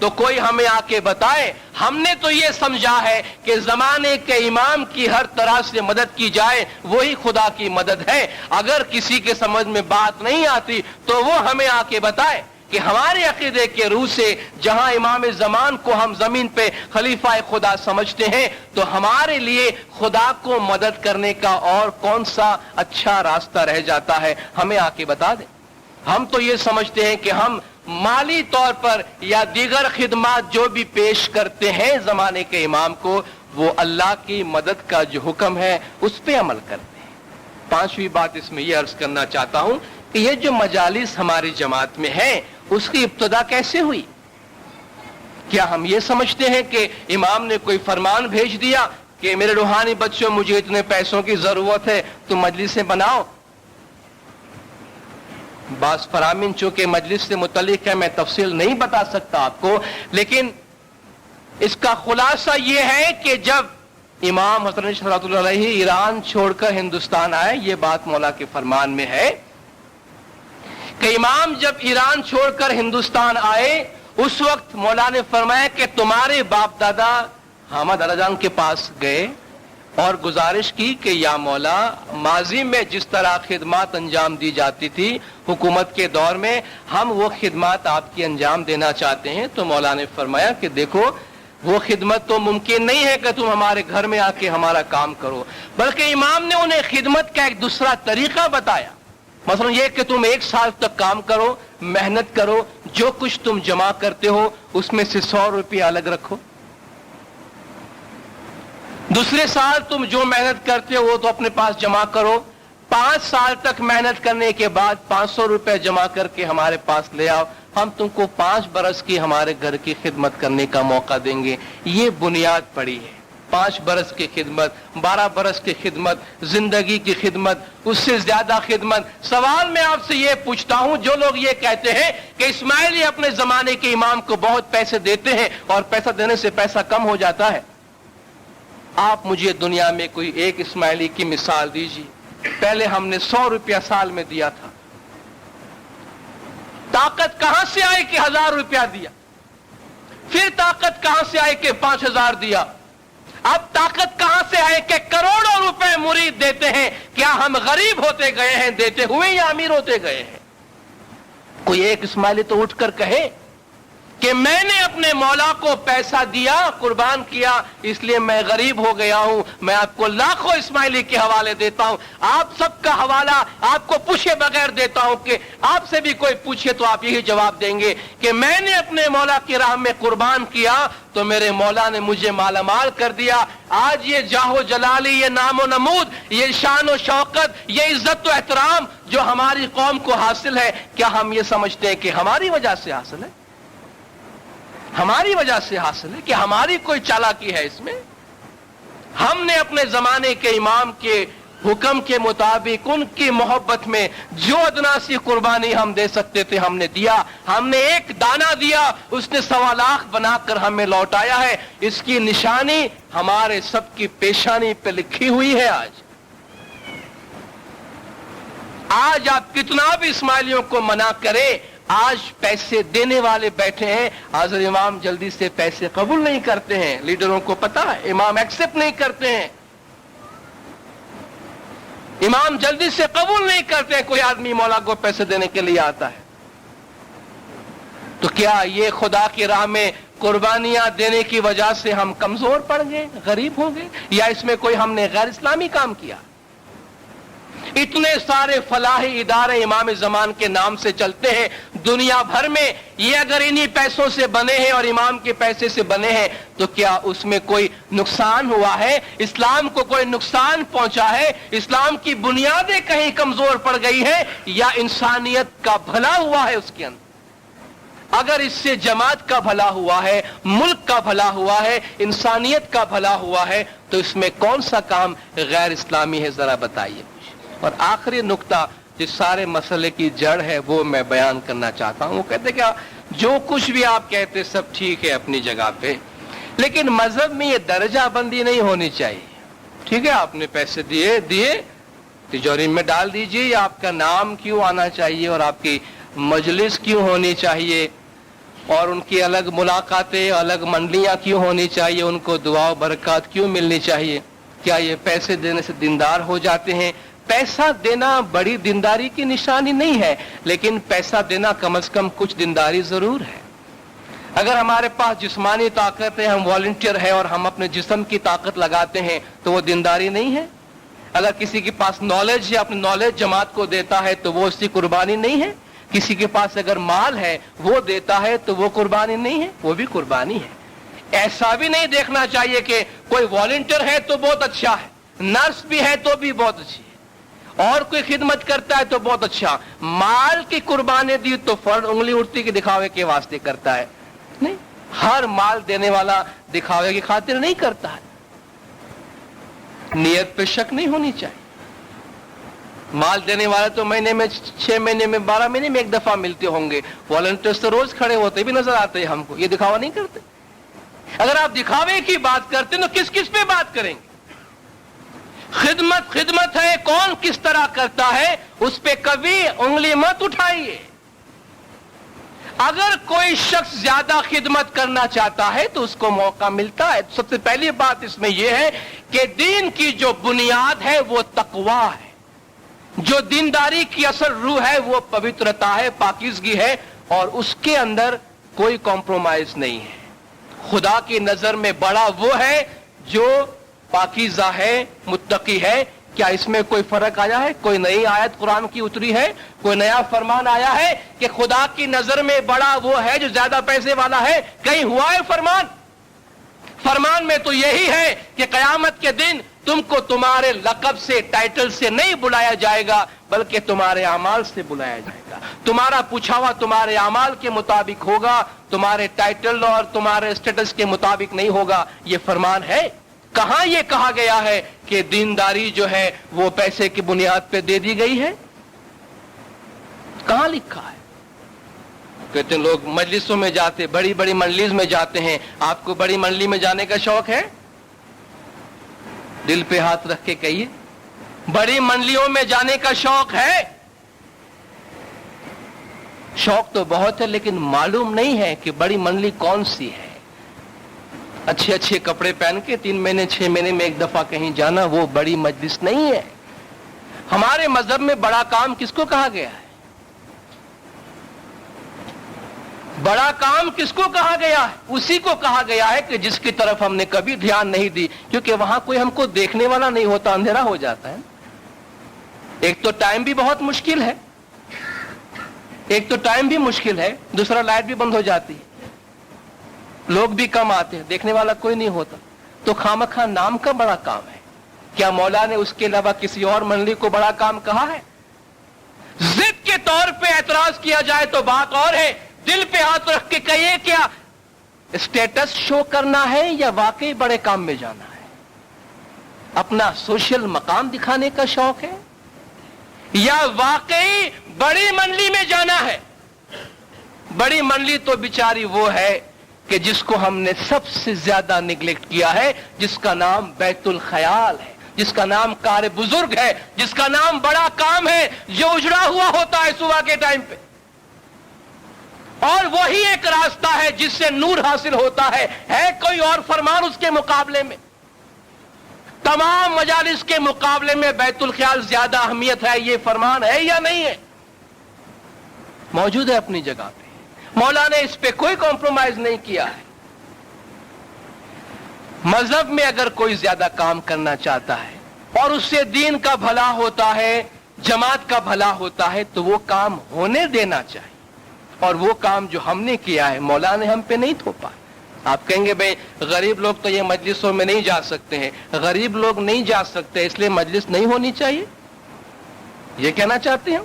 تو کوئی ہمیں آ کے بتائے. ہم نے تو یہ سمجھا ہے کہ زمانے کے امام کی ہر طرح سے مدد کی جائے وہی خدا کی مدد ہے. اگر کسی کے سمجھ میں بات نہیں آتی تو وہ ہمیں آ کے بتائے کہ ہمارے عقیدے کے روح سے جہاں امام زمان کو ہم زمین پہ خلیفہ خدا سمجھتے ہیں تو ہمارے لیے خدا کو مدد کرنے کا اور کون سا اچھا راستہ رہ جاتا ہے, ہمیں آ کے بتا دیں. ہم تو یہ سمجھتے ہیں کہ ہم مالی طور پر یا دیگر خدمات جو بھی پیش کرتے ہیں زمانے کے امام کو, وہ اللہ کی مدد کا جو حکم ہے اس پہ عمل کرتے ہیں. پانچویں بات اس میں یہ عرض کرنا چاہتا ہوں کہ یہ جو مجالس ہماری جماعت میں ہے اس کی ابتدا کیسے ہوئی؟ کیا ہم یہ سمجھتے ہیں کہ امام نے کوئی فرمان بھیج دیا کہ میرے روحانی بچوں مجھے اتنے پیسوں کی ضرورت ہے تو مجلسیں بناؤ؟ بعض فرامین چونکہ مجلس سے متعلق ہے میں تفصیل نہیں بتا سکتا آپ کو, لیکن اس کا خلاصہ یہ ہے کہ جب امام حسن رحمۃ اللہ علیہ ایران چھوڑ کر ہندوستان آئے, یہ بات مولا کے فرمان میں ہے کہ امام جب ایران چھوڑ کر ہندوستان آئے اس وقت مولا نے فرمایا کہ تمہارے باپ دادا حامد علی جان کے پاس گئے اور گزارش کی کہ یا مولا ماضی میں جس طرح خدمات انجام دی جاتی تھی حکومت کے دور میں ہم وہ خدمات آپ کی انجام دینا چاہتے ہیں. تو مولا نے فرمایا کہ دیکھو وہ خدمت تو ممکن نہیں ہے کہ تم ہمارے گھر میں آ کے ہمارا کام کرو, بلکہ امام نے انہیں خدمت کا ایک دوسرا طریقہ بتایا. مثلا یہ کہ تم 1 سال تک کام کرو, محنت کرو, جو کچھ تم جمع کرتے ہو اس میں سے 100 روپے الگ رکھو. دوسرے سال تم جو محنت کرتے ہو وہ تو اپنے پاس جمع کرو. 5 سال تک محنت کرنے کے بعد 500 روپے جمع کر کے ہمارے پاس لے آؤ, ہم تم کو 5 برس کی ہمارے گھر کی خدمت کرنے کا موقع دیں گے. یہ بنیاد پڑی ہے. 5 برس کی خدمت, 12 برس کی خدمت, زندگی کی خدمت, اس سے زیادہ خدمت. سوال میں آپ سے یہ پوچھتا ہوں, جو لوگ یہ کہتے ہیں کہ اسماعیلی اپنے زمانے کے امام کو بہت پیسے دیتے ہیں اور پیسہ دینے سے پیسہ کم ہو جاتا ہے, آپ مجھے دنیا میں کوئی ایک اسماعیلی کی مثال دیجیے. پہلے ہم نے 100 روپیہ سال میں دیا تھا, طاقت کہاں سے آئی کہ 1000 روپیہ دیا, پھر طاقت کہاں سے آئی کہ 5000 دیا, اب طاقت کہاں سے آئے کہ کروڑوں روپے مرید دیتے ہیں. کیا ہم غریب ہوتے گئے ہیں دیتے ہوئے یا امیر ہوتے گئے ہیں؟ کوئی ایک اسماعیلی تو اٹھ کر کہے کہ میں نے اپنے مولا کو پیسہ دیا, قربان کیا, اس لیے میں غریب ہو گیا ہوں. میں آپ کو لاکھوں اسماعیلی کے حوالے دیتا ہوں, آپ سب کا حوالہ آپ کو پوچھے بغیر دیتا ہوں کہ آپ سے بھی کوئی پوچھے تو آپ یہی جواب دیں گے کہ میں نے اپنے مولا کی راہ میں قربان کیا تو میرے مولا نے مجھے مالا مال کر دیا. آج یہ جاہ و جلالی, یہ نام و نمود, یہ شان و شوکت, یہ عزت و احترام جو ہماری قوم کو حاصل ہے, کیا ہم یہ سمجھتے ہیں کہ ہماری وجہ سے حاصل ہے؟ ہماری وجہ سے حاصل ہے کہ ہماری کوئی چالاکی ہے اس میں؟ ہم نے اپنے زمانے کے امام کے حکم کے مطابق ان کی محبت میں جو ادنا سی قربانی ہم دے سکتے تھے ہم نے دیا. ہم نے 1 دانہ دیا, اس نے 1.25 لاکھ بنا کر ہمیں لوٹایا ہے. اس کی نشانی ہمارے سب کی پیشانی پہ لکھی ہوئی ہے. آج آپ کتنا بھی اسماعیلیوں کو منع کریں, آج پیسے دینے والے بیٹھے ہیں, حاضر امام جلدی سے پیسے قبول نہیں کرتے ہیں. لیڈروں کو پتا ہے, امام ایکسپٹ نہیں کرتے ہیں, امام جلدی سے قبول نہیں کرتے ہیں. کوئی آدمی مولا کو پیسے دینے کے لیے آتا ہے تو کیا یہ خدا کی راہ میں قربانیاں دینے کی وجہ سے ہم کمزور پڑ گئے, غریب ہو گئے, یا اس میں کوئی ہم نے غیر اسلامی کام کیا؟ اتنے سارے فلاحی ادارے امام زمان کے نام سے چلتے ہیں دنیا بھر میں. یہ اگر انہی پیسوں سے بنے ہیں اور امام کے پیسے سے بنے ہیں تو کیا اس میں کوئی نقصان ہوا ہے؟ اسلام کو کوئی نقصان پہنچا ہے؟ اسلام کی بنیادیں کہیں کمزور پڑ گئی ہے یا انسانیت کا بھلا ہوا ہے اس کے اندر؟ اگر اس سے جماعت کا بھلا ہوا ہے, ملک کا بھلا ہوا ہے, انسانیت کا بھلا ہوا ہے, تو اس میں کون سا کام غیر اسلامی ہے؟ ذرا بتائیے. اور آخری نقطہ جس سارے مسئلے کی جڑ ہے وہ میں بیان کرنا چاہتا ہوں. وہ کہتے کہ جو کچھ بھی آپ کہتے سب ٹھیک ہے اپنی جگہ پہ, لیکن مذہب میں یہ درجہ بندی نہیں ہونی چاہیے. ٹھیک ہے, آپ نے پیسے دیے تجوری میں ڈال دیجئے, یا آپ کا نام کیوں آنا چاہیے اور آپ کی مجلس کیوں ہونی چاہیے, اور ان کی الگ ملاقاتیں، الگ منڈلیاں کیوں ہونی چاہیے؟ ان کو دعا و برکات کیوں ملنی چاہیے؟ کیا یہ پیسے دینے سے دیندار ہو جاتے ہیں؟ پیسہ دینا بڑی دینداری کی نشانی نہیں ہے، لیکن پیسہ دینا کم از کم کچھ دینداری ضرور ہے۔ اگر ہمارے پاس جسمانی طاقت ہے، ہم والنٹیئر ہیں اور ہم اپنے جسم کی طاقت لگاتے ہیں تو وہ دینداری نہیں ہے؟ اگر کسی کے پاس نالج ہے، اپنی نالج جماعت کو دیتا ہے تو وہ اس کی قربانی نہیں ہے؟ کسی کے پاس اگر مال ہے وہ دیتا ہے تو وہ قربانی نہیں ہے؟ وہ بھی قربانی ہے۔ ایسا بھی نہیں دیکھنا چاہیے کہ کوئی والنٹیئر ہے تو بہت اچھا ہے، نرس بھی ہے تو بھی بہت اچھی ہے، اور کوئی خدمت کرتا ہے تو بہت اچھا۔ مال کی قربانی دی تو فرد انگلی اٹھتی کہ دکھاوے کے واسطے کرتا ہے؟ نہیں، ہر مال دینے والا دکھاوے کی خاطر نہیں کرتا ہے۔ نیت پہ شک نہیں ہونی چاہیے۔ مال دینے والے تو مہینے میں 6 مہینے میں 12 مہینے میں ایک دفعہ ملتے ہوں گے، والنٹیئرز تو روز کھڑے ہوتے بھی نظر آتے ہیں ہم کو، یہ دکھاوا نہیں کرتے۔ اگر آپ دکھاوے کی بات کرتے تو کس کس پہ بات کریں گے؟ خدمت ہے، کون کس طرح کرتا ہے اس پہ کبھی انگلی مت اٹھائیے۔ اگر کوئی شخص زیادہ خدمت کرنا چاہتا ہے تو اس کو موقع ملتا ہے۔ سب سے پہلی بات اس میں یہ ہے کہ دین کی جو بنیاد ہے وہ تقوی ہے، جو دینداری کی اصل روح ہے وہ پوترتا ہے، پاکیزگی ہے، اور اس کے اندر کوئی کمپرومائز نہیں ہے۔ خدا کی نظر میں بڑا وہ ہے جو پاکیزہ ہے، متقی ہے۔ کیا اس میں کوئی فرق آیا ہے؟ کوئی نئی آیت قرآن کی اتری ہے؟ کوئی نیا فرمان آیا ہے کہ خدا کی نظر میں بڑا وہ ہے جو زیادہ پیسے والا ہے؟ کہیں ہوا ہے فرمان؟ فرمان میں تو یہی ہے کہ قیامت کے دن تم کو تمہارے لقب سے، ٹائٹل سے نہیں بلایا جائے گا، بلکہ تمہارے اعمال سے بلایا جائے گا۔ تمہارا پوچھا ہوا تمہارے اعمال کے مطابق ہوگا، تمہارے ٹائٹل اور تمہارے اسٹیٹس کے مطابق نہیں ہوگا۔ یہ فرمان ہے۔ کہاں یہ کہا گیا ہے کہ دینداری جو ہے وہ پیسے کی بنیاد پہ دے دی گئی ہے؟ کہاں لکھا ہے؟ کہتے ہیں لوگ مجلسوں میں جاتے، بڑی بڑی منڈلیز میں جاتے ہیں۔ آپ کو بڑی منڈلی میں جانے کا شوق ہے؟ دل پہ ہاتھ رکھ کے کہیے، بڑی منڈلیوں میں جانے کا شوق ہے؟ شوق تو بہت ہے، لیکن معلوم نہیں ہے کہ بڑی منڈلی کون سی ہے۔ اچھے اچھے کپڑے پہن کے 3 مہینے 6 مہینے میں ایک دفعہ کہیں جانا وہ بڑی مجلس نہیں ہے۔ ہمارے مذہب میں بڑا کام کس کو کہا گیا ہے؟ بڑا کام کس کو کہا گیا ہے؟ اسی کو کہا گیا ہے کہ جس کی طرف ہم نے کبھی دھیان نہیں دی، کیونکہ وہاں کوئی ہم کو دیکھنے والا نہیں ہوتا، اندھیرا ہو جاتا ہے۔ ایک تو ٹائم بھی بہت مشکل ہے، دوسرا لائٹ بھی بند ہو جاتی ہے، لوگ بھی کم آتے ہیں، دیکھنے والا کوئی نہیں ہوتا، تو خامخواہ نام کا بڑا کام ہے۔ کیا مولا نے اس کے علاوہ کسی اور منڈلی کو بڑا کام کہا ہے؟ ضد کے طور پہ اعتراض کیا جائے تو بات اور ہے، دل پہ ہاتھ رکھ کے کہیے کیا اسٹیٹس شو کرنا ہے یا واقعی بڑے کام میں جانا ہے؟ اپنا سوشل مقام دکھانے کا شوق ہے یا واقعی بڑی منڈلی میں جانا ہے؟ بڑی منڈلی تو بیچاری وہ ہے کہ جس کو ہم نے سب سے زیادہ نیگلیکٹ کیا ہے، جس کا نام بیت الخیال ہے، جس کا نام کار بزرگ ہے، جس کا نام بڑا کام ہے، جو اجڑا ہوا ہوتا ہے صبح کے ٹائم پہ، اور وہی ایک راستہ ہے جس سے نور حاصل ہوتا ہے۔ ہے کوئی اور فرمان اس کے مقابلے میں؟ تمام مجالس کے مقابلے میں بیت الخیال زیادہ اہمیت ہے، یہ فرمان ہے یا نہیں ہے؟ موجود ہے اپنی جگہ پہ، مولا نے اس پہ کوئی کمپرومائز نہیں کیا ہے۔ مذہب میں اگر کوئی زیادہ کام کرنا چاہتا ہے اور اس سے دین کا بھلا ہوتا ہے، جماعت کا بھلا ہوتا ہے، تو وہ کام ہونے دینا چاہیے، اور وہ کام جو ہم نے کیا ہے مولا نے ہم پہ نہیں تھوپا۔ آپ کہیں گے بھئی غریب لوگ تو یہ مجلسوں میں نہیں جا سکتے ہیں، غریب لوگ نہیں جا سکتے اس لیے مجلس نہیں ہونی چاہیے، یہ کہنا چاہتے ہیں؟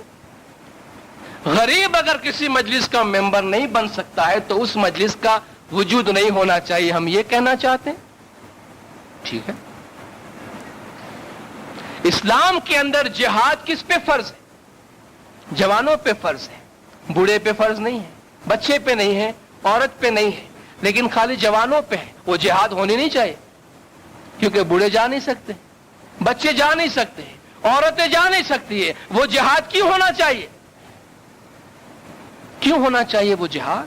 غریب اگر کسی مجلس کا ممبر نہیں بن سکتا ہے تو اس مجلس کا وجود نہیں ہونا چاہیے، ہم یہ کہنا چاہتے ہیں؟ ٹھیک ہے۔ اسلام کے اندر جہاد کس پہ فرض ہے؟ جوانوں پہ فرض ہے، بوڑھے پہ فرض نہیں ہے، بچے پہ نہیں ہے، عورت پہ نہیں ہے، لیکن خالی جوانوں پہ ہے۔ وہ جہاد ہونی نہیں چاہیے، کیونکہ بوڑھے جا نہیں سکتے، بچے جا نہیں سکتے، عورتیں جا نہیں سکتی ہے، وہ جہاد کیوں ہونا چاہیے؟ کیوں ہونا چاہیے وہ جہاد؟